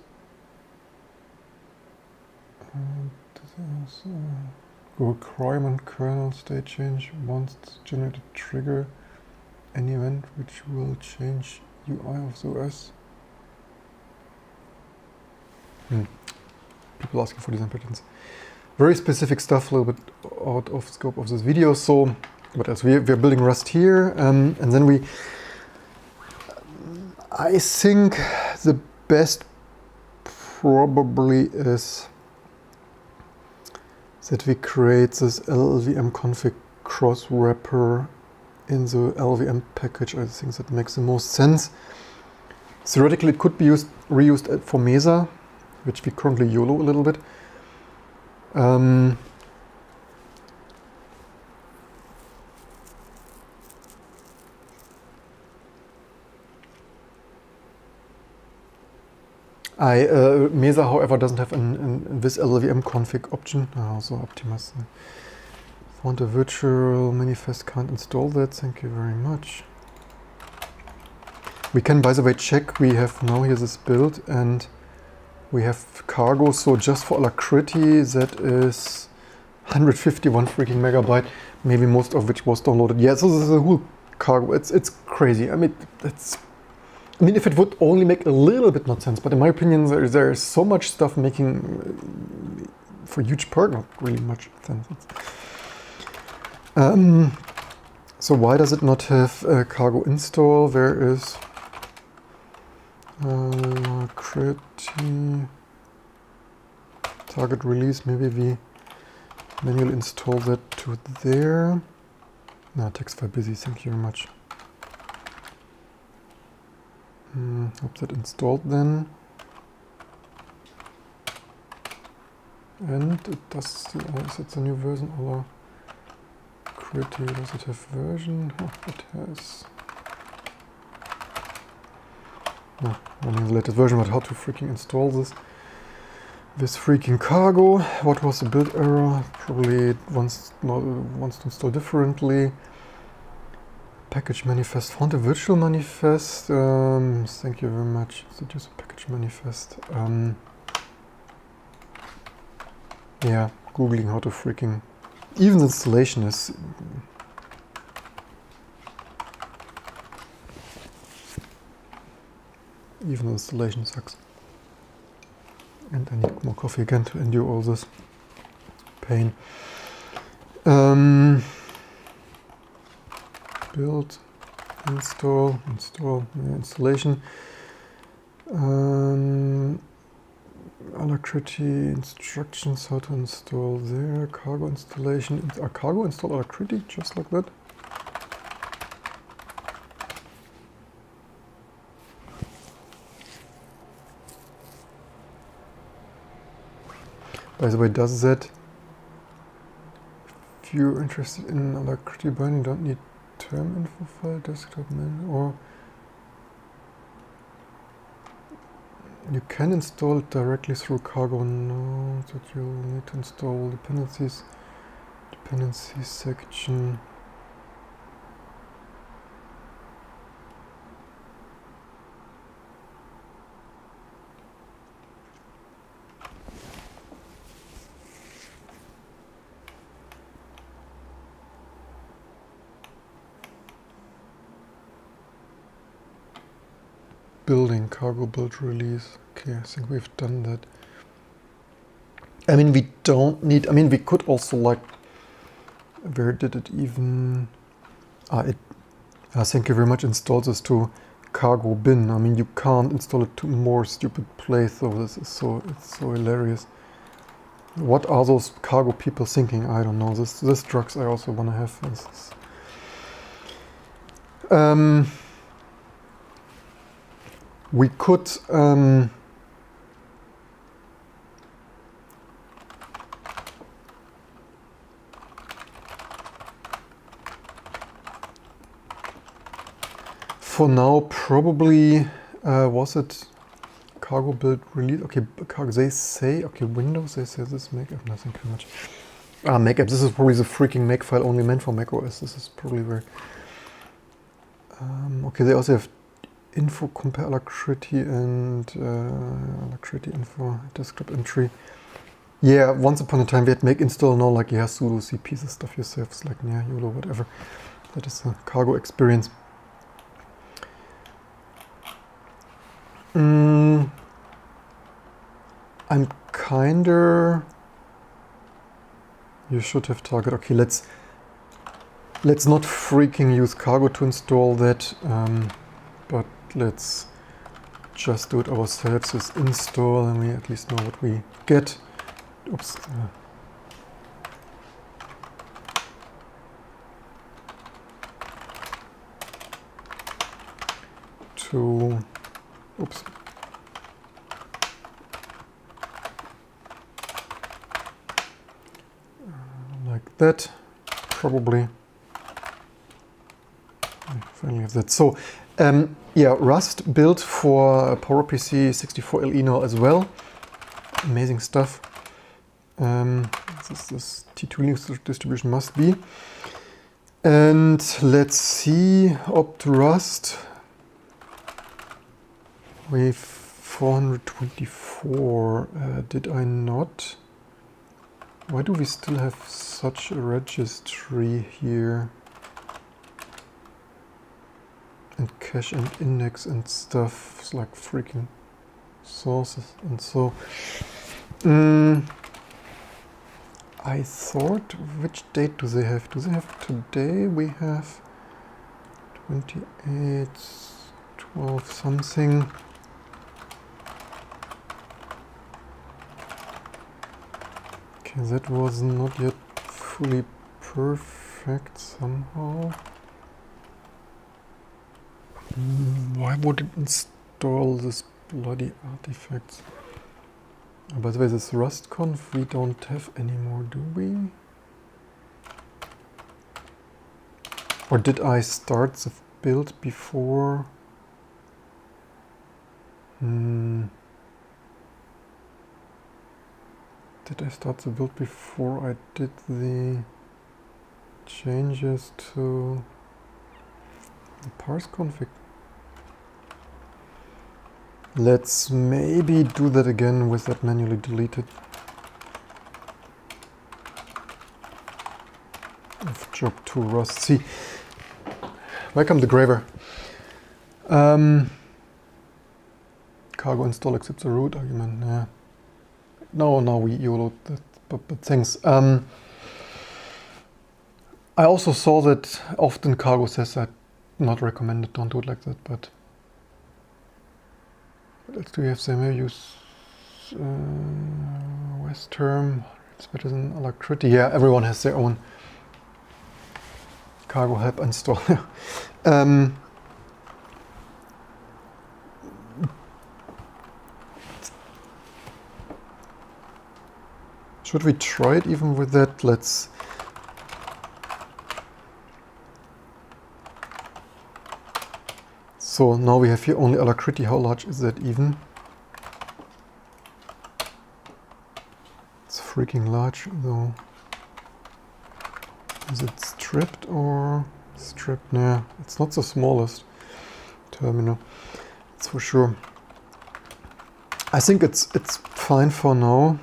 requirement kernel state change wants to generate a trigger any event which will change UI of the OS. People asking for design patterns. Very specific stuff, a little bit out of scope of this video. So what else? We're building Rust here, and then I think the best probably is that we create this LLVM config cross wrapper in the LLVM package. I think that makes the most sense. Theoretically, it could be reused for Mesa, which we currently YOLO a little bit. Mesa, however, doesn't have this LLVM config option. Also optimize. Found a virtual manifest, can't install that. Thank you very much. We can, by the way, check. We have now here this build and we have cargo. So just for Alacrity, that is 151 freaking megabyte, maybe most of which was downloaded. Yeah, so this is a whole cargo. It's crazy. I mean, if it would only make a little bit not sense, but in my opinion, there is so much stuff making for huge part not really much sense. So why does it not have a cargo install? There is Alacrity target release. Maybe we manually install that to there. No, text file busy. Thank you very much. Hope that installed then. And it does, is it a new version or Alacrity? Does it have version? Oh, it has. No, only the latest version, but how to freaking install this. This freaking cargo. What was the build error? Probably it wants to install differently. Package manifest, found a virtual manifest. Thank you very much. So just a package manifest. Yeah, googling how to freaking. Even the installation is even the installation sucks. And I need more coffee again to endure all this pain. Build, install, installation. Alacrity instructions how to install there. Cargo installation. Cargo install Alacrity just like that. By the way, does that, if you're interested in Alacrity binding, don't need term info file, desktop man, or you can install it directly through Cargo. No, that you'll need to install dependencies, dependencies section. Building, cargo build release. Okay, I think we've done that. I mean, we don't need, I mean, we could also like, where did it even, thank you very much, install this to cargo bin. I mean, you can't install it to more stupid place, so this is so, it's so hilarious. What are those cargo people thinking? I don't know. This drugs I also want to have. This is, we could for now probably was it cargo build release? Okay, they say, okay, Windows, they say this make app, nothing too much. Make app, this is probably the freaking make file only meant for Mac OS. This is probably where. Okay, they also have info compare Alacrity and Alacrity info desktop entry. Yeah, once upon a time we had make install, now like yeah, sudo cp the stuff yourself. It's like yeah, YOLO, whatever. That is a cargo experience. I'm kinda. You should have target. Okay, let's not freaking use cargo to install that, but let's just do it ourselves with install, and we at least know what we get. Oops. Oops. Like that, probably. Finally have that. So, yeah, Rust built for PowerPC 64LE now as well. Amazing stuff. This T2 Linux distribution must be. And let's see, opt Rust. Wave 424. Did I not? Why do we still have such a registry here? And cache and index and stuff. It's like freaking sources and so. I thought, which date do they have? Do they have today? We have 28, 12 something. Okay, that was not yet fully perfect somehow. Why would it install this bloody artifacts? Oh, by the way, this rustconf we don't have anymore, do we? Or did I start the build before? Did I start the build before I did the changes to the parse config? Let's maybe do that again with that manually deleted of job 2 Rust. See, welcome to Graver. cargo install except the root argument. Yeah. No, we YOLO that, but thanks. I also saw that often cargo says that not recommended, don't do it like that, but what else do we have there? Maybe use West term, it's better than Alacrity. Yeah, everyone has their own cargo help install. Should we try it even with that? Let's. So now we have here only Alacrity. How large is that even? It's freaking large though. Is it stripped or stripped? Nah, it's not the smallest terminal. That's for sure. I think it's fine for now.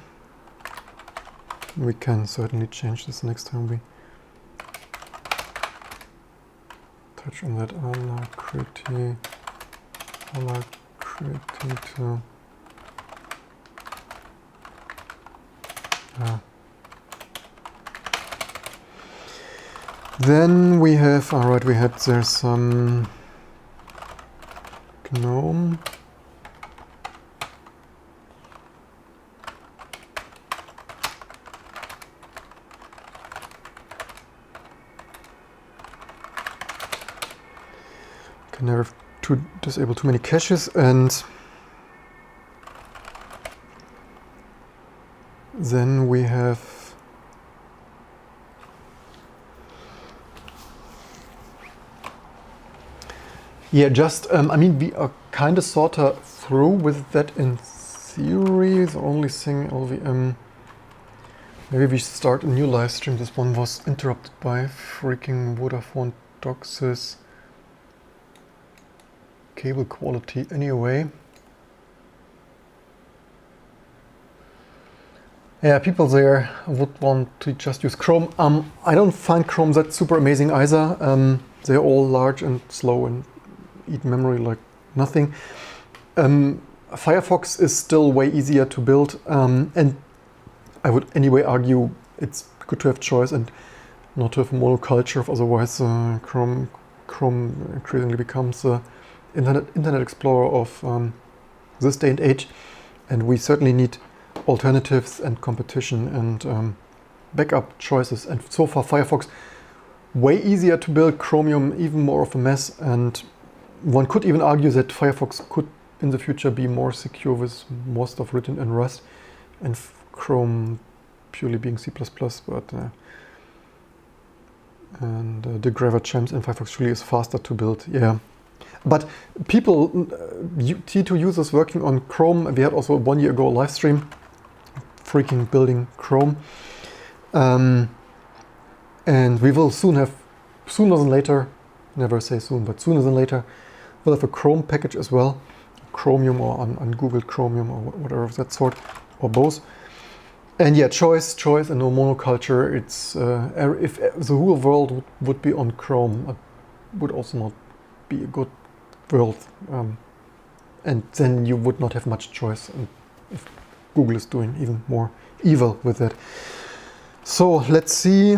We can certainly change this next time we touch on that Alacrity to Then we have, alright, we had there some GNOME. Can never disable too many caches, and then we have I mean, we are kind of sort of through with that in theory. The only thing, LVM, maybe we start a new live stream. This one was interrupted by freaking Vodafone DOCSIS cable quality anyway. Yeah, people there would want to just use Chrome. I don't find Chrome that super amazing either. They're all large and slow and eat memory like nothing. Firefox is still way easier to build, and I would anyway argue it's good to have choice and not to have a monoculture. Otherwise, Chrome increasingly becomes the Internet Explorer of this day and age, and we certainly need alternatives and competition and backup choices. And so far, Firefox way easier to build, Chromium even more of a mess, and one could even argue that Firefox could in the future be more secure with more stuff written in Rust and Chrome purely being C++, but and the Graver Champs in Firefox really is faster to build, yeah. But people, T2 users working on Chrome, we had also 1 year ago a live stream freaking building Chrome, and we will soon have, sooner than later, never say soon, but sooner than later, we'll have a Chrome package as well, Chromium or on Google Chromium or whatever of that sort, or both. And yeah, choice and no monoculture. It's if the whole world would be on Chrome, it would also not be a good world, and then you would not have much choice, and if Google is doing even more evil with that. So let's see,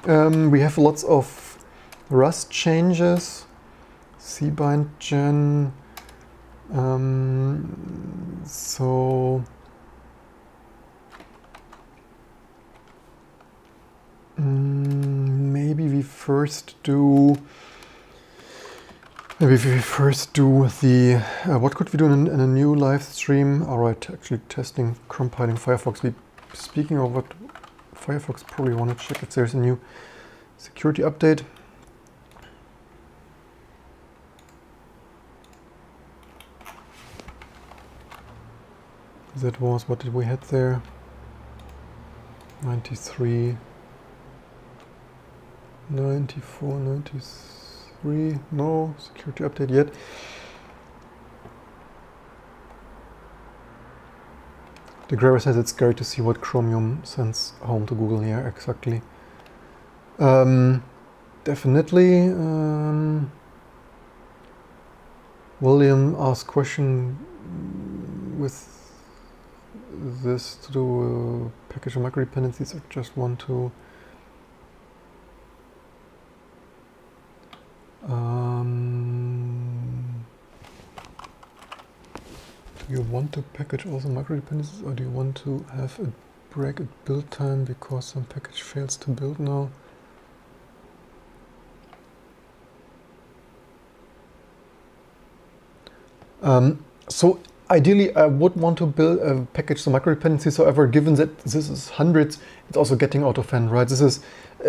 we have lots of Rust changes, cbind gen, so maybe we first do the, what could we do in a new live stream? All right, actually testing compiling Firefox. Speaking of what Firefox, probably want to check if there's a new security update. That was, what did we have there? 93, 94, 93, no security update yet. The Graver says it's scary to see what Chromium sends home to Google. Yeah, exactly. Definitely. William asked question with this to do package of micro dependencies. I just want to do you want to package also micro dependencies, or do you want to have a break at build time because some package fails to build now? So ideally, I would want to build a package some micro dependencies. However, given that this is hundreds, it's also getting out of hand, right? This is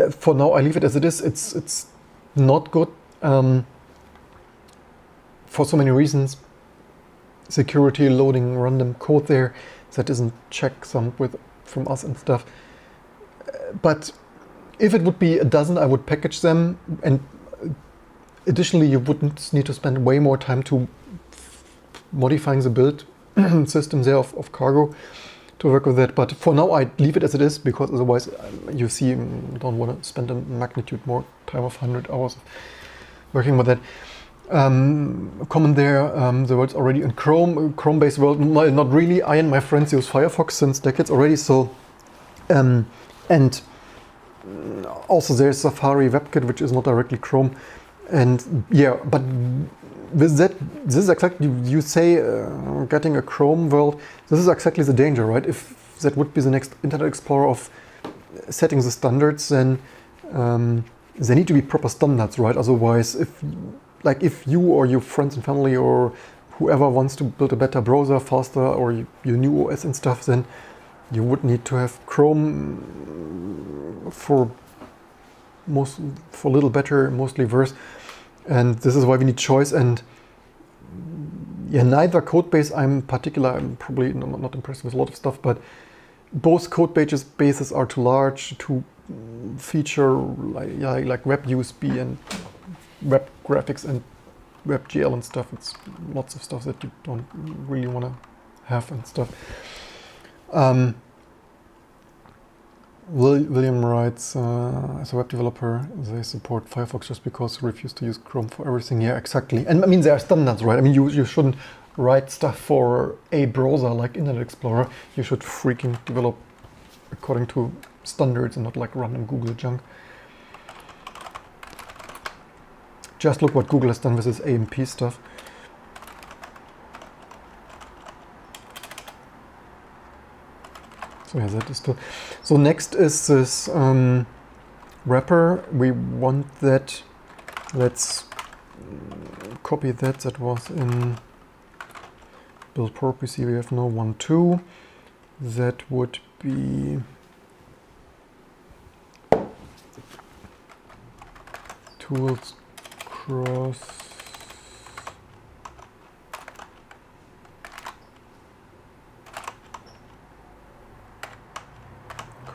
for now. I leave it as it is. It's not good for so many reasons. Security, loading random code there that isn't checksummed with from us and stuff. But if it would be a dozen, I would package them, and additionally, you wouldn't need to spend way more time to modifying the build system there of Cargo to work with that. But for now, I leave it as it is, because otherwise, you see, don't want to spend a magnitude more time of 100 hours working with that. Comment there, the world's already in Chrome-based world. Not really. I and my friends use Firefox since decades already. So, and also there's Safari WebKit, which is not directly Chrome. And yeah, but with that, this is exactly, you say getting a Chrome world, this is exactly the danger, right? If that would be the next Internet Explorer of setting the standards, then there need to be proper standards, right? Otherwise, if you or your friends and family or whoever wants to build a better browser faster, or your new OS and stuff, then you would need to have Chrome for a little better, mostly worse. And this is why we need choice. And yeah, neither code base I'm probably not impressed with a lot of stuff, but both code bases are too large to feature like web USB and web graphics and WebGL and stuff. It's lots of stuff that you don't really want to have and stuff. William writes, as a web developer, they support Firefox just because they refuse to use Chrome for everything. Yeah, exactly. And I mean, there are standards, right? I mean, you shouldn't write stuff for a browser like Internet Explorer. You should freaking develop according to standards and not like random Google junk. Just look what Google has done with this AMP stuff. So yeah, that is still. So next is this wrapper. We want that. Let's copy that. That was in build PowerPC. We have no 1.2. That would be tools cross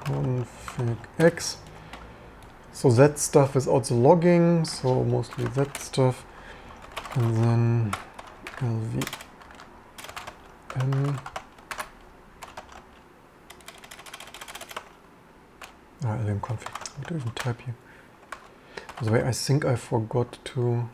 config X. So that stuff is also logging, so mostly that stuff. And then lvm. lvm config. What do I even type here? By the way, I think I forgot to.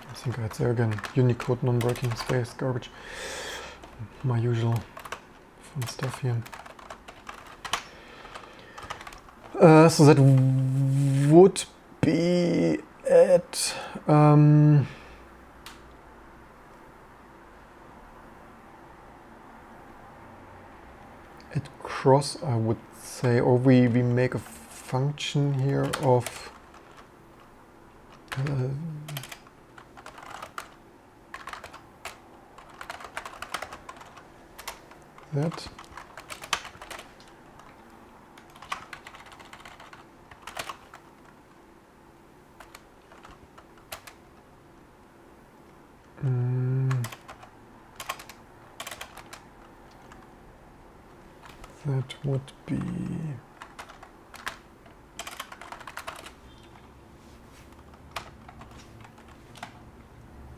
I think it's there again. Unicode non-breaking space garbage. My usual fun stuff here. So that would be at cross, I would say, or we make a function here of that. That would be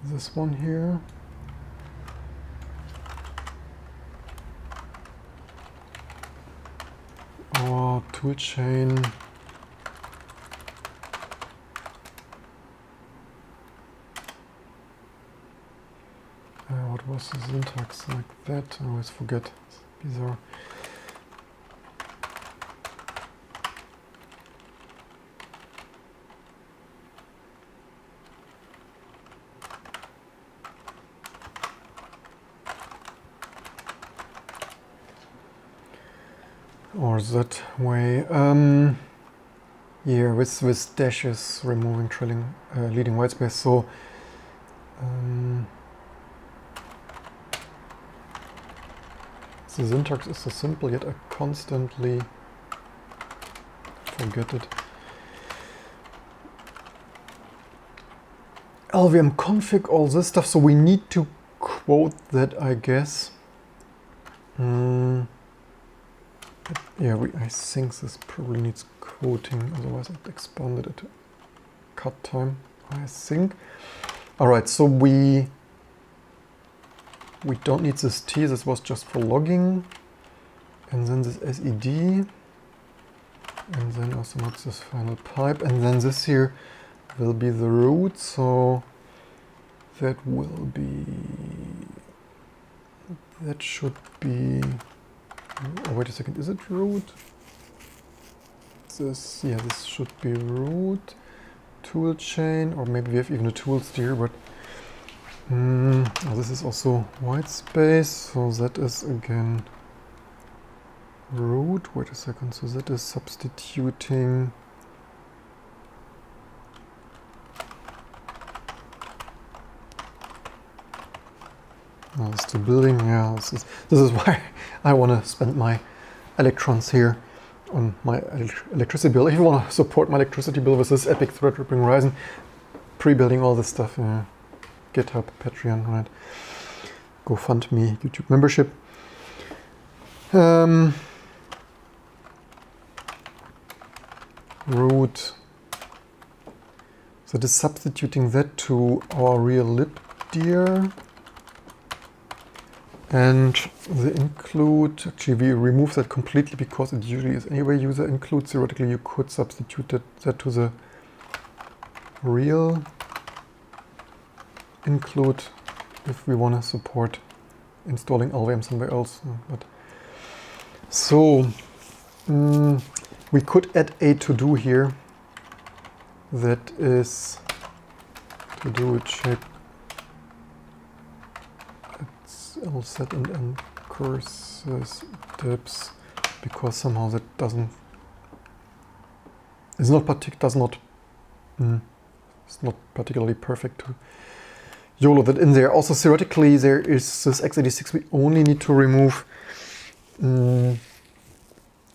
this one here. our toolchain. What was the syntax like that? I always forget. It's bizarre. Or that way. Yeah, with dashes, removing trailing, leading whitespace. So the syntax is so simple, yet I constantly forget it. LVM config, all this stuff. So we need to quote that, I guess. Yeah, I think this probably needs quoting, otherwise I'd expanded it to cut time, I think. All right, so we don't need this T, this was just for logging. And then this SED. And then also not this final pipe. And then this here will be the root, so that will be, that should be, oh wait a second, is it root? This, yeah, this should be root, tool chain, or maybe we have even a tools here, but oh, this is also white space, so that is again root. Wait a second, so that is substituting this to building. Yeah, this is why I want to spend my electrons here on my electricity bill. If you want to support my electricity bill with this epic thread-ripping Ryzen, pre-building all this stuff, yeah. GitHub, Patreon, right? GoFundMe, YouTube membership. Root. So it is substituting that to our real libdir. And the include, actually we remove that completely because it usually is anyway user include. Theoretically you could substitute that to the real include if we want to support installing LVM somewhere else. But so we could add a to-do here that is to-do with shape. It's all set and curses dips because somehow that doesn't, it's not it's not particularly perfect to YOLO that in there. Also theoretically there is this x86 we only need to remove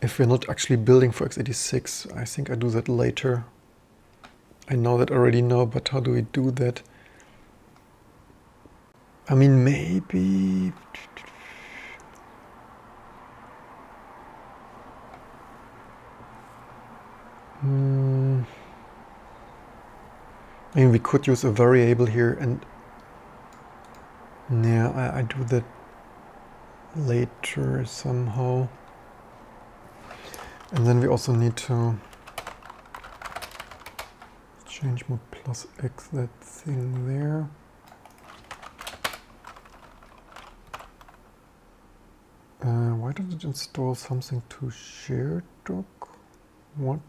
if we're not actually building for x86. I think I do that later. I know that already now, but how do we do that? I mean, maybe I mean, we could use a variable here, and yeah, I do that later somehow. And then we also need to change mod plus x, that thing there. Why did it install something to share doc? What?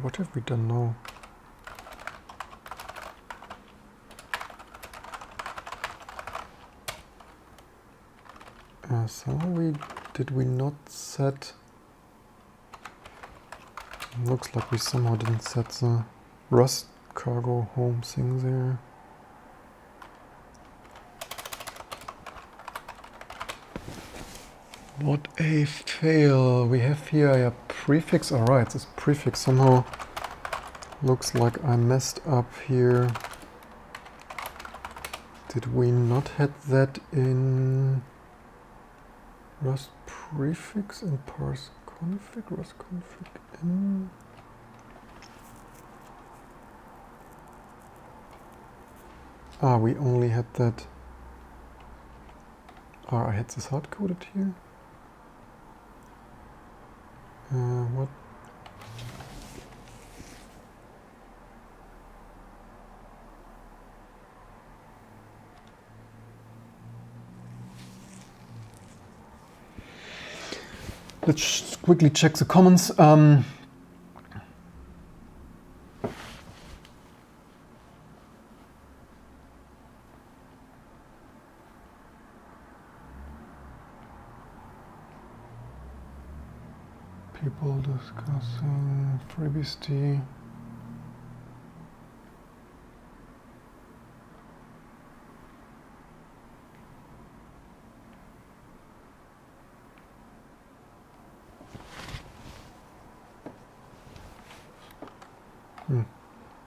What have we done now? Did we not set, looks like we somehow didn't set the Rust cargo home thing there. What a fail. We have here a prefix. Alright, this prefix somehow looks like I messed up here. Did we not have that in Rust prefix and parse config? Rust config in. We only had that. I had this hard-coded here. What? Let's quickly check the comments. People discussing privacy.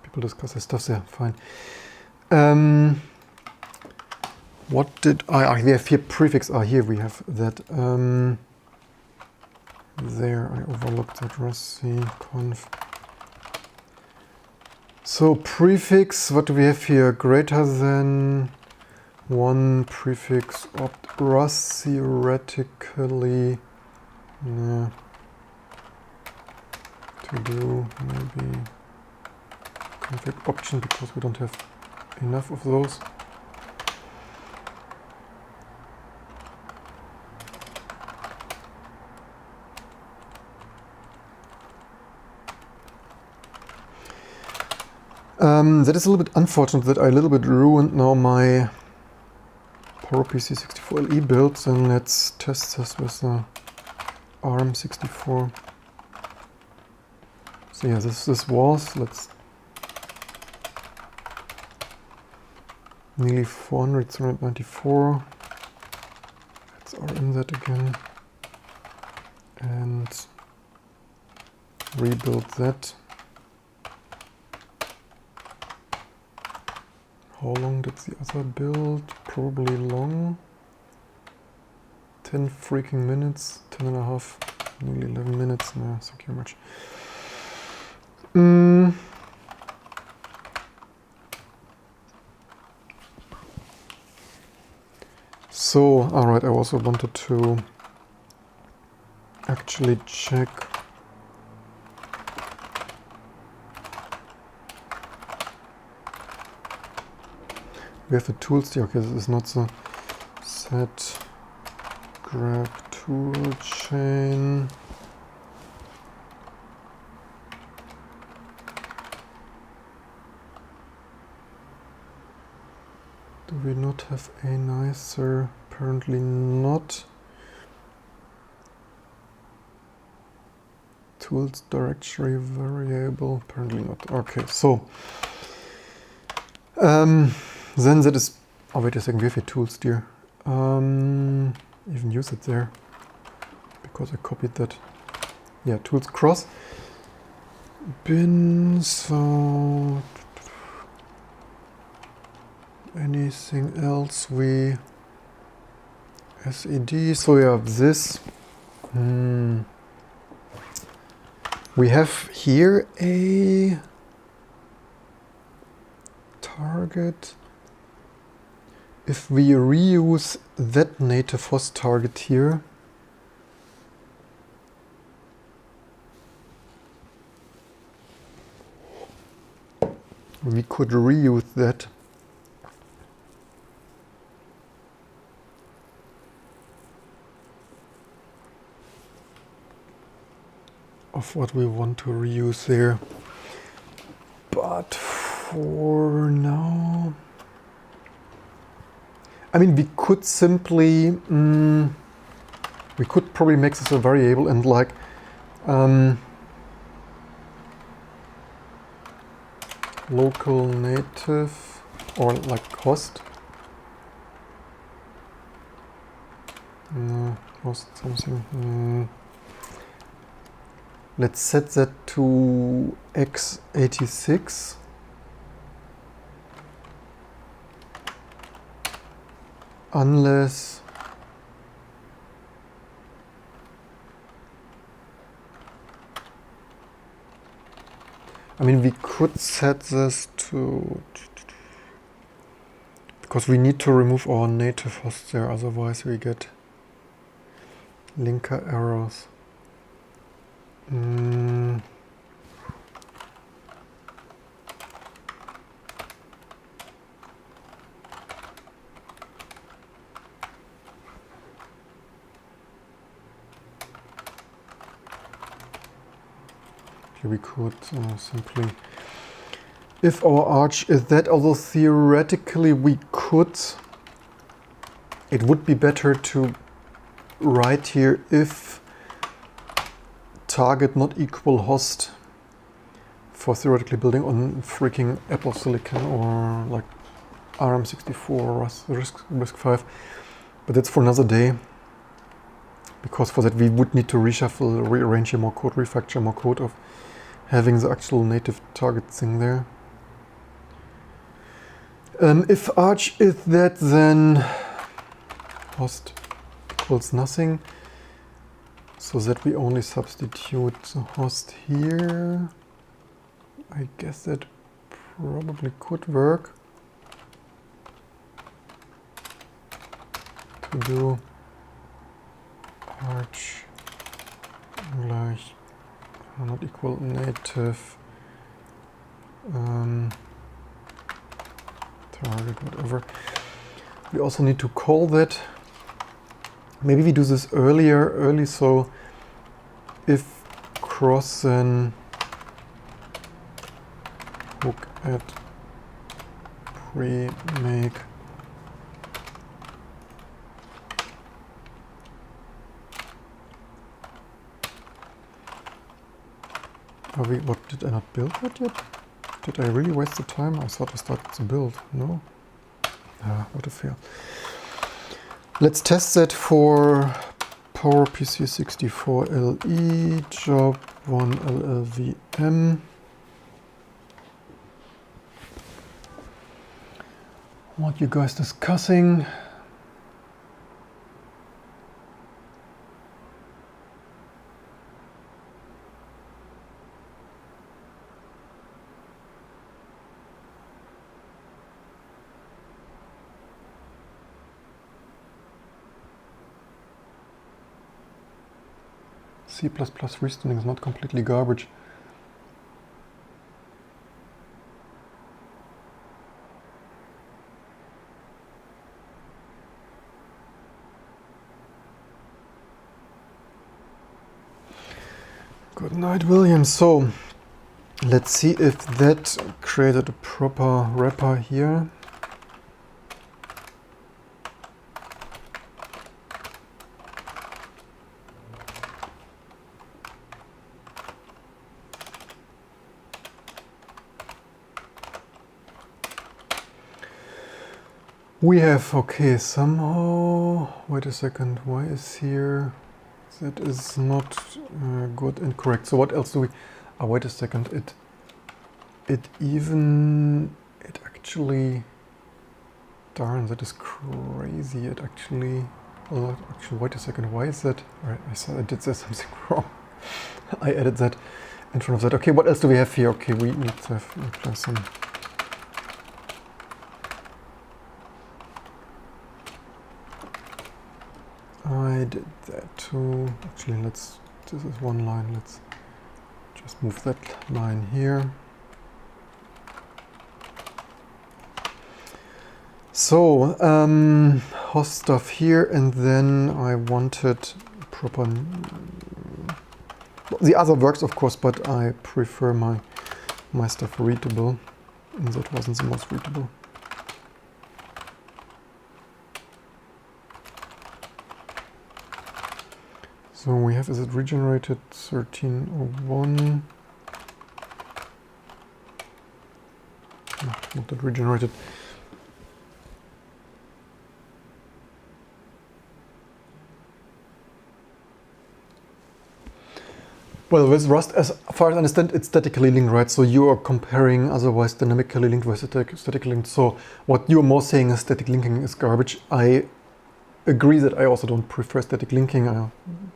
People discuss their stuff there, fine. What did we have here prefix? Here we have that. There, I overlooked that Rossi conf. So prefix, what do we have here? Greater than one prefix opt Rust theoretically. Yeah. To do maybe config option because we don't have enough of those. That is a little bit unfortunate that I a little bit ruined now my PowerPC 64LE builds, and let's test this with the ARM64. So yeah, this was, let's nearly 400, 394. Let's RM that again and rebuild that. How long did the other build? Probably long. 10 freaking minutes, 10 and a half, nearly 11 minutes. No, thank you very much. So, alright, I also wanted to actually check we have the tools here. Okay, this is not the set grab tool chain. Do we not have a nicer? Apparently not. Tools directory variable. Apparently not. Okay, so then that is. Oh wait a second. We have a tools here. Even use it there because I copied that. Yeah, tools cross bin. So anything else we SED. So we have this. We have here a target. If we reuse that native host target here, we could reuse that. Of what we want to reuse there. But for now, I mean, we could simply, we could probably make this a variable and like, local native or like host. No, host something. Let's set that to x86. Unless I mean, we could set this to because we need to remove our native host there, otherwise we get linker errors. We could simply, if our arch is that, although theoretically we could, it would be better to write here if target not equal host for theoretically building on freaking Apple Silicon or like ARM64 or RISC-V, but that's for another day. Because for that we would need to reshuffle, rearrange more code, refactor more code of having the actual native target thing there. If arch is that, then host equals nothing, so that we only substitute the host here. I guess that probably could work to do arch gleich not equal native target, whatever. We also need to call that. Maybe we do this early, so if cross, then hook at pre-make what, did I not build that yet? Did I really waste the time? I thought I started to build. No? Ah, what a fail. Let's test that for PowerPC 64 LE, job 1 LLVM. What you guys discussing? C++ reasoning is not completely garbage. Good night, William. So let's see if that created a proper wrapper here. We have, okay, somehow, wait a second, why is here, that is not good and correct. So what else do we, wait a second, it actually, darn, that is crazy, it actually, wait a second, why is that, right, I did something wrong. I added that in front of that. Okay, what else do we have here? Okay, we need to have some. I did that too. Actually, this is one line. Let's just move that line here. So, host stuff here, and then I wanted proper. The other works, of course, but I prefer my stuff readable, and that wasn't the most readable. So we have, is it regenerated 1301? No, not that regenerated. Well, with Rust, as far as I understand, it's statically linked, right? So you are comparing otherwise dynamically linked with statically linked. So what you're more saying is static linking is garbage. I agree that I also don't prefer static linking.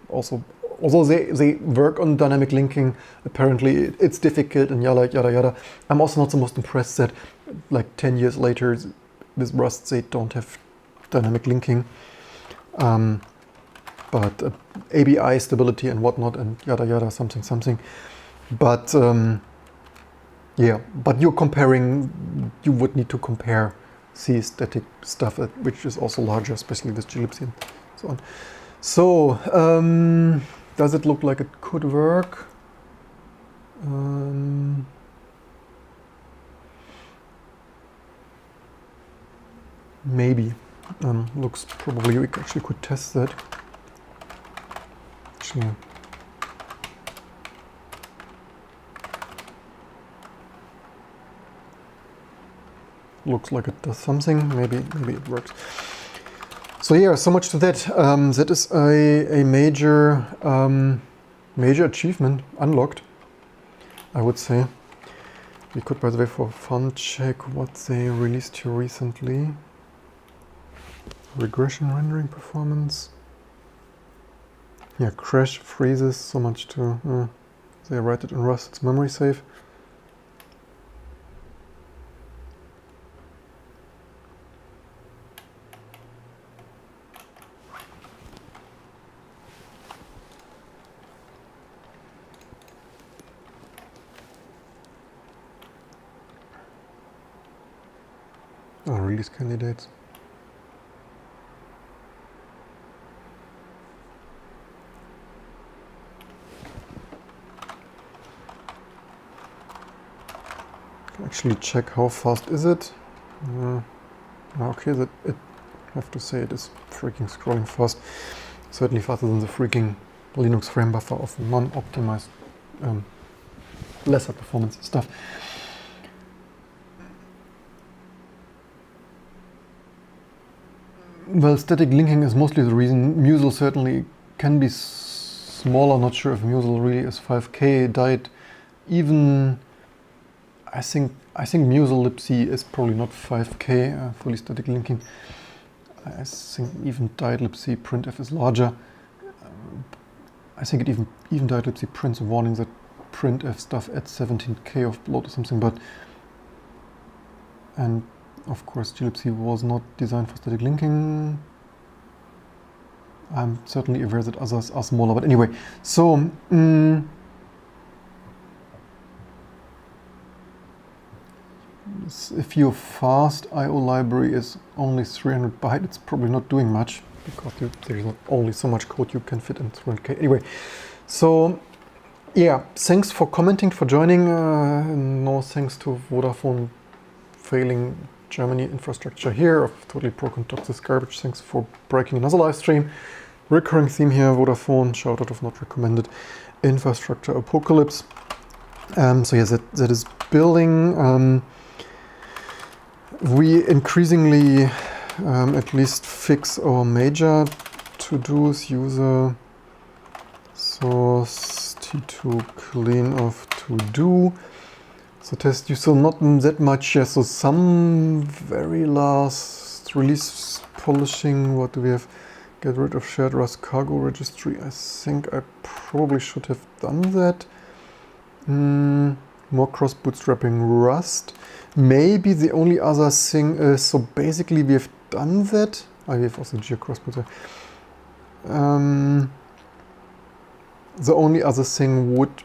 Although they work on dynamic linking, apparently it's difficult and yada, yada, yada. I'm also not the most impressed that like 10 years later, with Rust they don't have dynamic linking, but ABI stability and whatnot and yada yada something. But yeah, but you're comparing, you would need to compare C static stuff, which is also larger, especially with glibc and so on. So does it look like it could work? Maybe. Looks probably we actually could test that. Actually, looks like it does something. Maybe it works. So yeah, so much to that. That is a major major achievement unlocked, I would say. We could, by the way, for fun, check what they released here recently. Regression rendering performance. Yeah, crash, freezes, so much to... they write it in Rust, it's memory safe. Release candidates. Actually check how fast is it. Okay, that it, I have to say it is freaking scrolling fast. Certainly faster than the freaking Linux frame buffer of non-optimized lesser performance stuff. Well, static linking is mostly the reason. Musel certainly can be smaller. Not sure if Musel really is 5K. Diet even, I think Musel libc is probably not 5K fully static linking. I think even diet libc printf is larger. I think it even diet libc prints a warning that printf stuff at 17K of bloat or something. But and of course, glibc was not designed for static linking. I'm certainly aware that others are smaller, but anyway. So, if your fast I/O library is only 300 bytes, it's probably not doing much because there's not only so much code you can fit in 300K. Anyway, so yeah, thanks for commenting, for joining. No thanks to Vodafone failing Germany infrastructure here of totally broken toxic garbage. Thanks for breaking another live stream. Recurring theme here, Vodafone, shout out of not recommended, infrastructure apocalypse. So yes, that is building. We increasingly at least fix our major to-dos, user source t2 clean of to-do. So test user not that much, yeah, so some very last release polishing. What do we have? Get rid of shared Rust cargo registry. I think I probably should have done that. More cross bootstrapping Rust. Maybe the only other thing is, so basically we have done that. We have also geo cross bootstrap. The only other thing would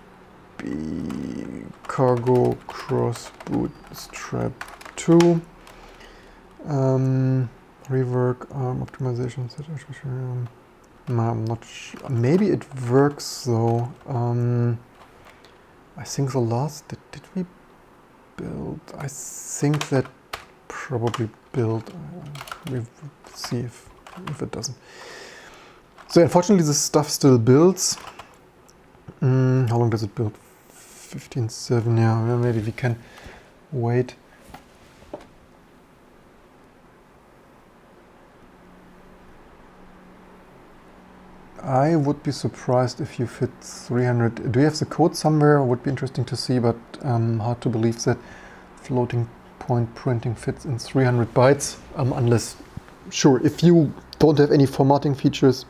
be cargo cross bootstrap 2. Rework optimization. I'm not sure. Maybe it works though. I think the last did we build? I think that probably build. We'll see if it doesn't. So unfortunately, this stuff still builds. How long does it build? 15.7. Yeah, maybe we can wait. I would be surprised if you fit 300. Do you have the code somewhere? Would be interesting to see, but hard to believe that floating point printing fits in 300 bytes. Unless, sure, if you don't have any formatting features,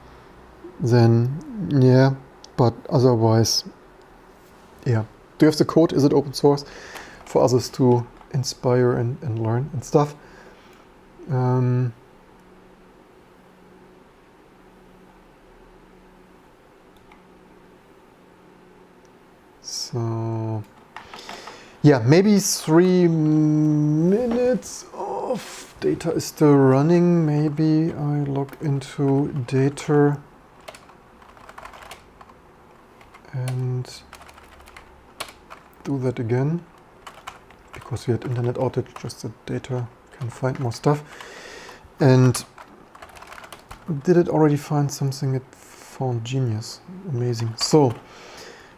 then yeah, but otherwise, yeah. Do you have the code? Is it open source for others to inspire and learn and stuff? So yeah, maybe 3 minutes of data is still running. Maybe I log into data and do that again, because we had internet outage, just the data can find more stuff. And did it already find something? It found genius. Amazing. So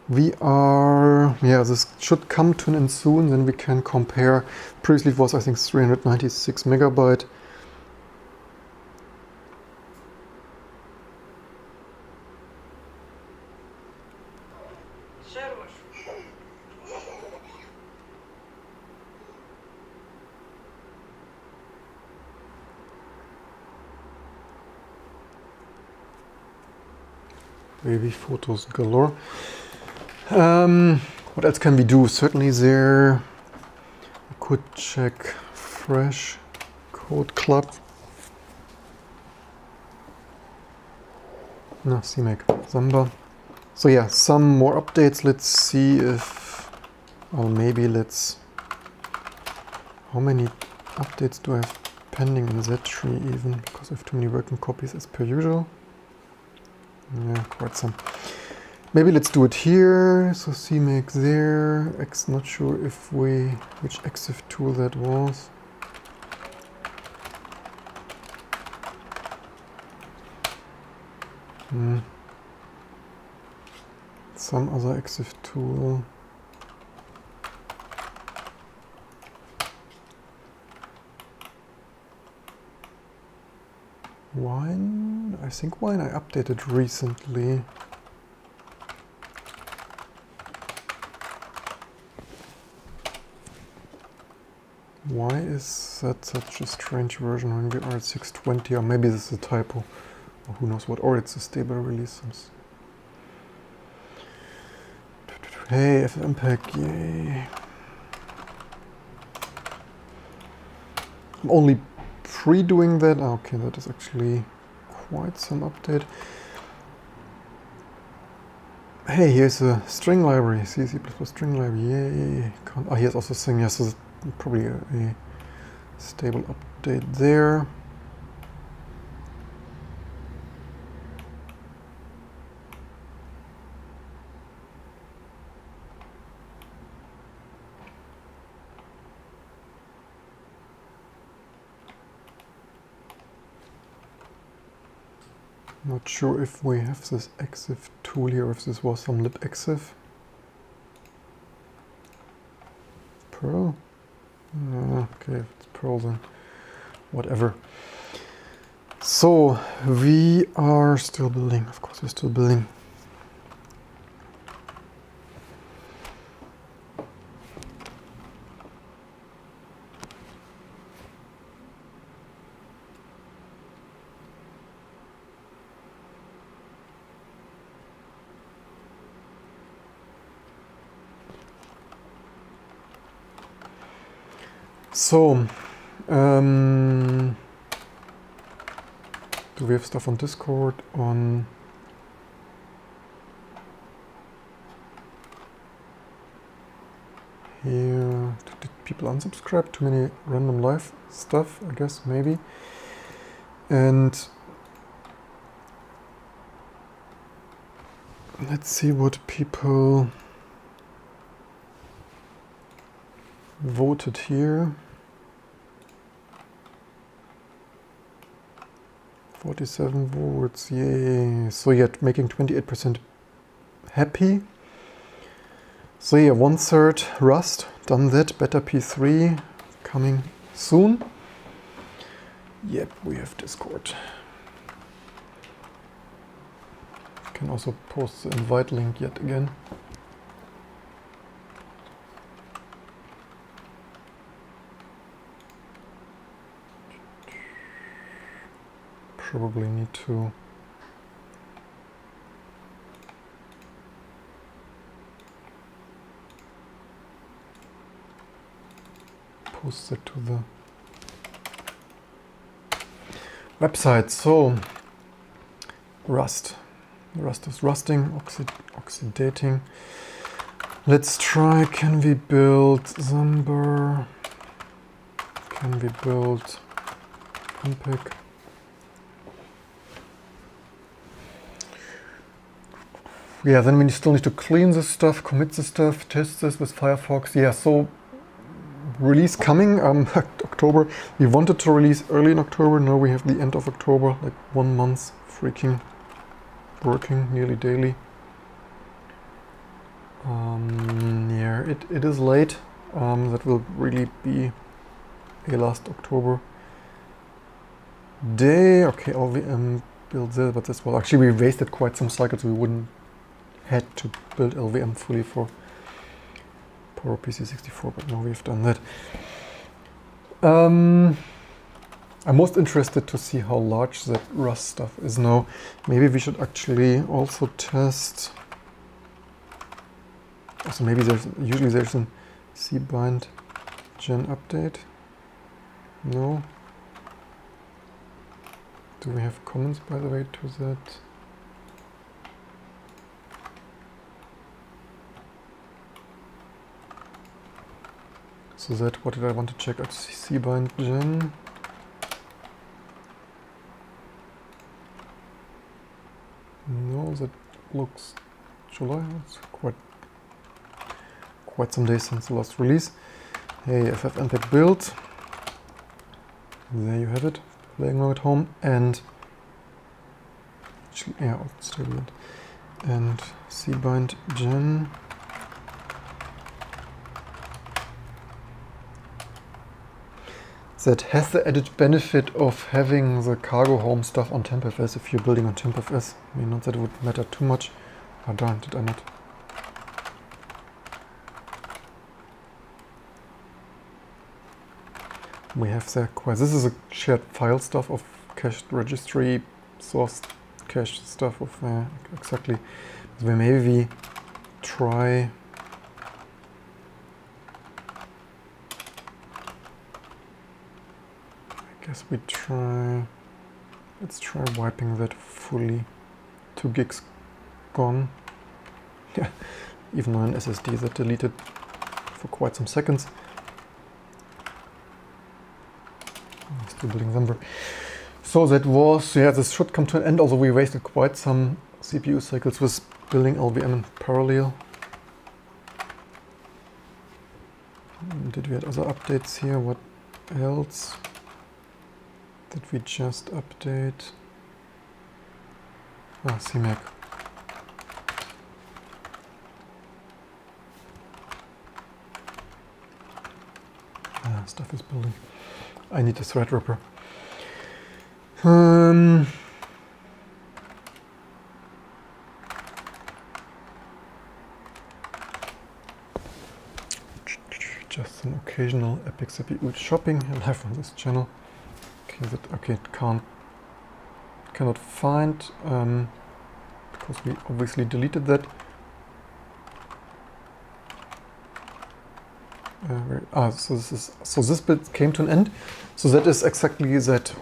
we are, yeah, this should come to an end soon, then we can compare. Previously it was, I think, 396 megabyte. Baby photos galore. What else can we do? Certainly there we could check Fresh Code Club. No, CMake, Samba. So yeah, some more updates. Let's see if, or maybe let's, how many updates do I have pending in that tree even? Because I have too many working copies as per usual. Yeah, quite some. Maybe let's do it here. So CMake there. Not sure if we, which EXIF tool that was. Some other EXIF tool. Wine, I think Wine I updated recently. Why is that such a strange version when we are at 620? Or maybe this is a typo, or who knows what, or it's a stable release. Hey, FFmpeg, yay. I'm only pre-doing that. Okay, that is actually quite some update. Hey, here's a string library, C++ string library, yay. Oh, here's also a thing, yes, so probably a stable update there. Not sure if we have this EXIF tool here, or if this was some libexif. Perl? Okay, if it's Perl then whatever. So we are still building, of course we're still building. So, do we have stuff on Discord, on here? Did people unsubscribe? Too many random live stuff, I guess, maybe. And let's see what people voted here. 47 votes, yay. So yeah, making 28% happy. So yeah, 1/3 Rust, done that. Beta P3 coming soon. Yep, we have Discord. Can also post the invite link yet again. Probably need to post it to the Website. So Rust. The Rust is rusting, oxidating. Let's try. Can we build Zumber? Can we build Unpack? Yeah, then we still need to clean this stuff, commit the stuff, test this with Firefox. Yeah, so release coming, October. We wanted to release early in October. Now we have the end of October, like 1 month freaking working nearly daily. Yeah, it is late. That will really be a last October day. Okay, LVM build this, but this was actually, we wasted quite some cycles. We wouldn't had to build LVM fully for PowerPC64, but now we've done that. I'm most interested to see how large that Rust stuff is now. Maybe we should actually also test. Also, maybe usually there's an cbind gen update. No. Do we have comments, by the way, to that? So that, what did I want to check out? Cbind gen. No, that looks July. It's quite some days since the last release. Hey, ffmpeg build. There you have it. Playing now at home, and actually, yeah, still build. And cbind gen. That has the added benefit of having the cargo home stuff on TempFS if you're building on TempFS. I mean, not that it would matter too much. Oh darn, did I not? We have there quite. This is a shared file stuff of cached registry, source cache stuff of exactly. So maybe we try. Guess we try. Let's try wiping that fully. 2 gigs gone. Yeah, even on an SSD that deleted for quite some seconds. Still building Zumber. So that was, yeah, this should come to an end. Although we wasted quite some CPU cycles with building LVM in parallel. Did we have other updates here? What else? Did we just update? Ah, CMake. Ah, stuff is building. I need a Threadripper. Just an occasional epic CPU shopping live on this channel. Okay, cannot find because we obviously deleted that. So this bit came to an end. So that is exactly that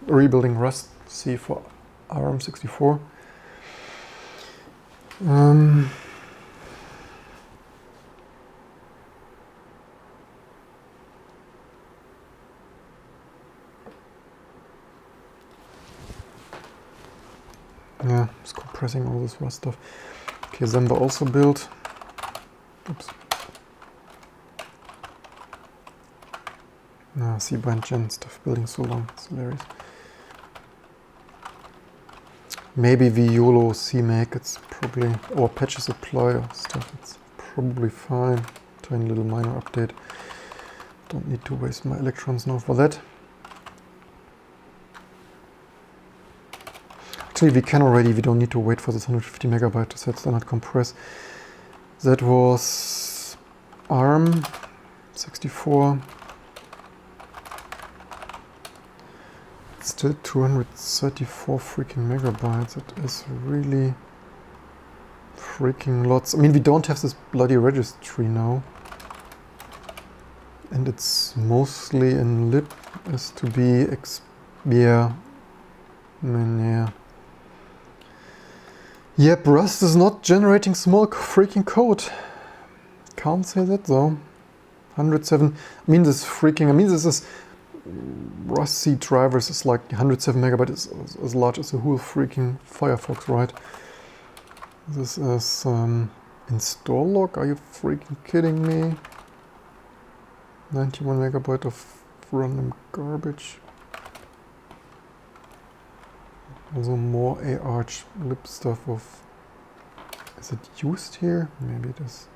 rebuilding Rust C for ARM64. Yeah, it's compressing all this Rust stuff. Okay, Zumba also built. Oops. No, cbind gen stuff building so long. It's hilarious. Maybe YOLO CMake, it's probably, or patches apply or stuff, it's probably fine. Tiny little minor update. Don't need to waste my electrons now for that. Actually, we can already, we don't need to wait for this 150 megabyte to set standard compress. That was ARM64. Still 234 freaking megabytes. That is really freaking lots. I mean, we don't have this bloody registry now. And it's mostly in lib as to be Yeah. I mean, yeah. Yep, Rust is not generating small freaking code. Can't say that though. 107. I mean, this is Rust C drivers is like 107 megabytes, is as large as the whole freaking Firefox, right? This is install log. Are you freaking kidding me? 91 megabyte of random garbage. Also more arch lib stuff of. Is it used here? Maybe it is.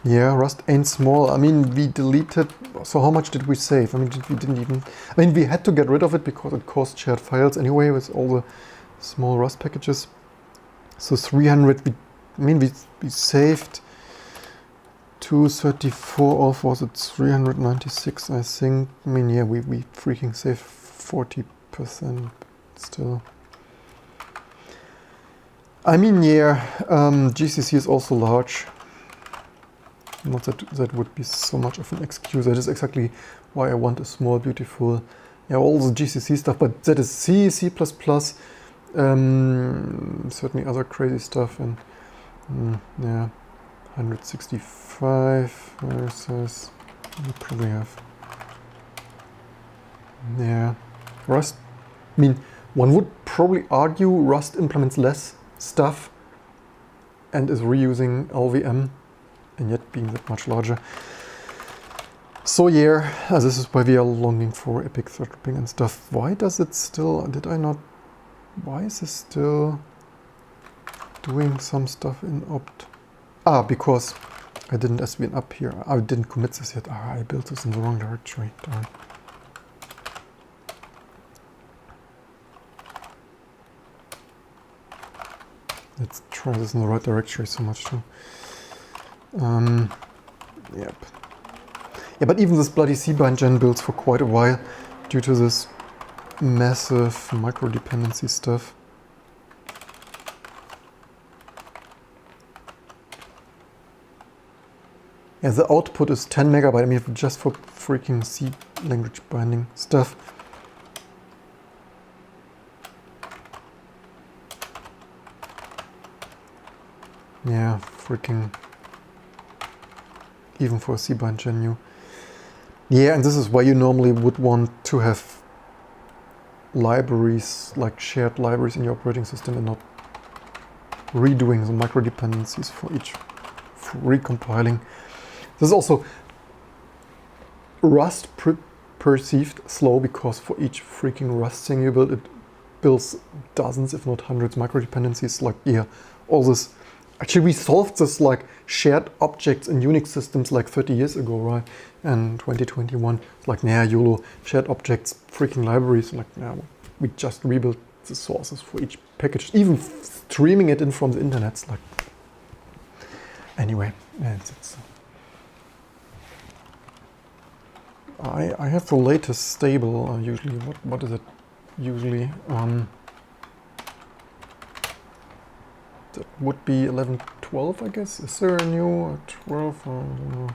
Yeah, Rust ain't small. I mean, we deleted. So how much did we save? I mean, we didn't even. I mean, we had to get rid of it because it caused shared files anyway with all the small Rust packages. So 300. We saved 234 off. Was it 396? I think. I mean, yeah, we freaking saved 40% still. I mean, yeah, GCC is also large. Not that that would be so much of an excuse. That is exactly why I want a small, beautiful, yeah, all the GCC stuff. But that is C, C++, certainly other crazy stuff. And yeah, 165 versus we probably have. Yeah, Rust. I mean, one would probably argue Rust implements less stuff and is reusing LVM. And yet being that much larger. So yeah, this is why we are longing for epic thread ripping and stuff. Why does it still, why is it still doing some stuff in opt? Because I didn't svn up here. I didn't commit this yet. I built this in the wrong directory. Darn. Let's try this in the right directory so much too. Yep. Yeah, but even this bloody cbind gen builds for quite a while due to this massive micro dependency stuff. Yeah, the output is 10 megabyte. I mean, just for freaking C language binding stuff. Yeah, freaking. Even for a cbind gen. Yeah, and this is why you normally would want to have libraries, like shared libraries in your operating system and not redoing the micro dependencies for each, for recompiling. This is also Rust perceived slow because for each freaking Rust thing you build, it builds dozens, if not hundreds, micro dependencies. Like, yeah, all this. Actually, we solved this like shared objects in Unix systems like 30 years ago, right? And 2021, it's like, nah, YOLO, shared objects, freaking libraries. Like, nah, we just rebuilt the sources for each package, even streaming it in from the internet. It's like, anyway, it's I have the latest stable usually. What is it usually? That would be 11.12, I guess. Is there a new 12? I don't know.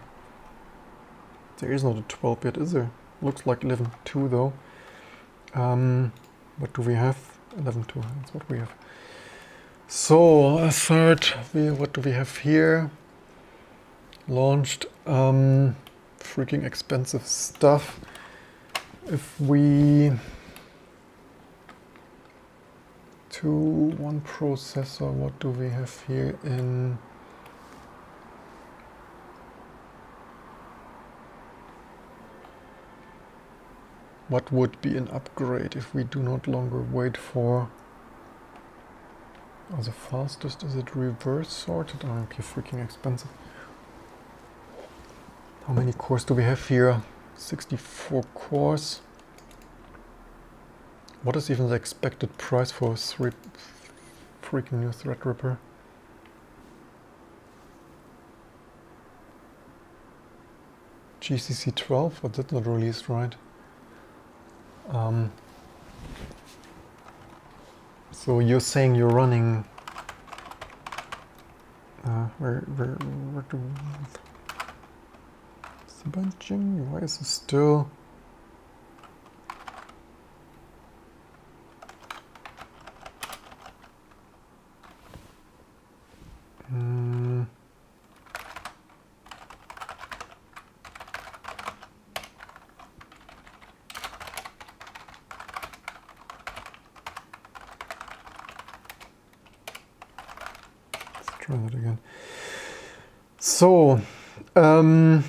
There is not a 12 yet, is there? Looks like 11.2 though. What do we have? 11.2, that's what we have. So, a third, what do we have here? Launched freaking expensive stuff. If we to one processor, what do we have here in what would be an upgrade if we do not longer wait for the fastest? Is it reverse sorted? Oh, okay, freaking expensive. How many cores do we have here? 64 cores. What is even the expected price for a freaking new Threadripper? GCC 12, but that's not released, right? So you're saying you're running where do cbind gen? Why is it still try that again. So, yeah,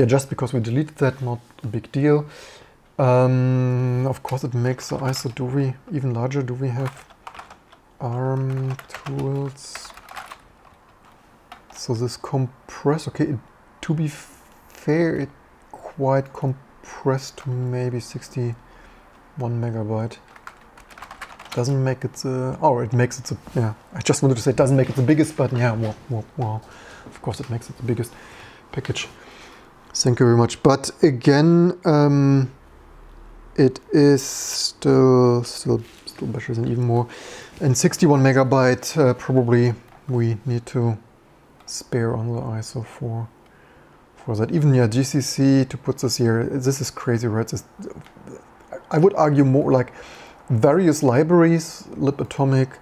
just because we deleted that, not a big deal. Of course, it makes the ISO. Do we even larger? Do we have ARM tools? So this compress, okay, to be fair, it quite compressed to maybe 61 megabyte. Doesn't make it it makes it yeah, I just wanted to say it doesn't make it the biggest, but yeah, wow. Of course it makes it the biggest package. Thank you very much. But again, it is still better than even more. And 61 megabyte, probably we need to spare on the ISO for that. Even yeah, GCC to put this here, this is crazy, right? I would argue more like various libraries, libatomic,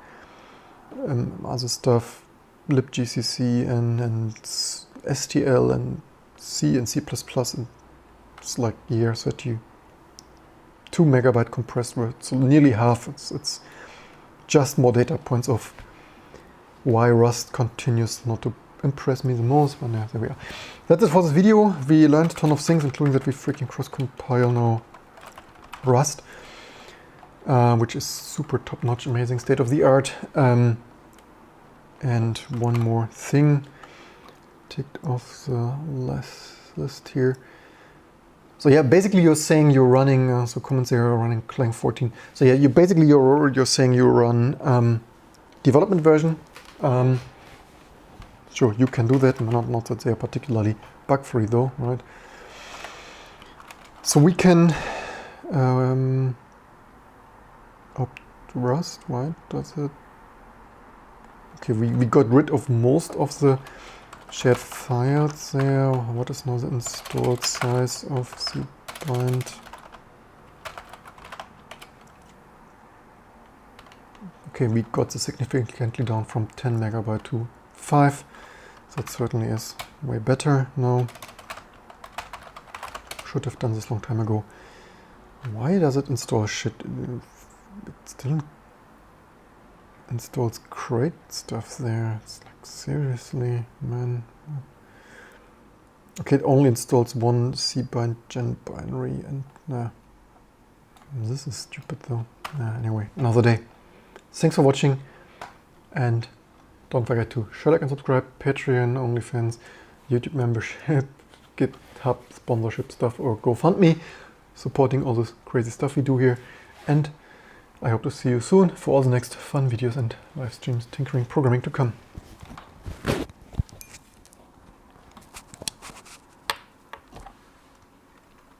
other stuff, libgcc and STL and C and C++, and it's like year 32 megabyte compressed word, so nearly half. It's just more data points of why Rust continues not to impress me the most, but yeah, there we are. That's it for this video. We learned a ton of things, including that we freaking cross-compile now Rust, which is super top-notch, amazing, state-of-the-art. And one more thing, ticked off the list here. So yeah, basically you're saying you're running, so comments there are running Clang 14. So yeah, you're saying you run development version. Sure, you can do that, not that they are particularly bug-free though, right? So we can opt Rust, right? That's it. Okay, we got rid of most of the shared files there. What is now the installed size of the bind? Okay, we got this significantly down from 10 megabyte to 5. That certainly is way better now. Should have done this long time ago. Why does it install shit? It still installs great stuff there. It's like, seriously, man. Okay, it only installs one cbind gen binary, and this is stupid though. Anyway, another day. Thanks for watching, and don't forget to share, like, and subscribe. Patreon, OnlyFans, YouTube membership, GitHub sponsorship stuff, or GoFundMe, supporting all this crazy stuff we do here. And I hope to see you soon for all the next fun videos and live streams, tinkering, programming to come.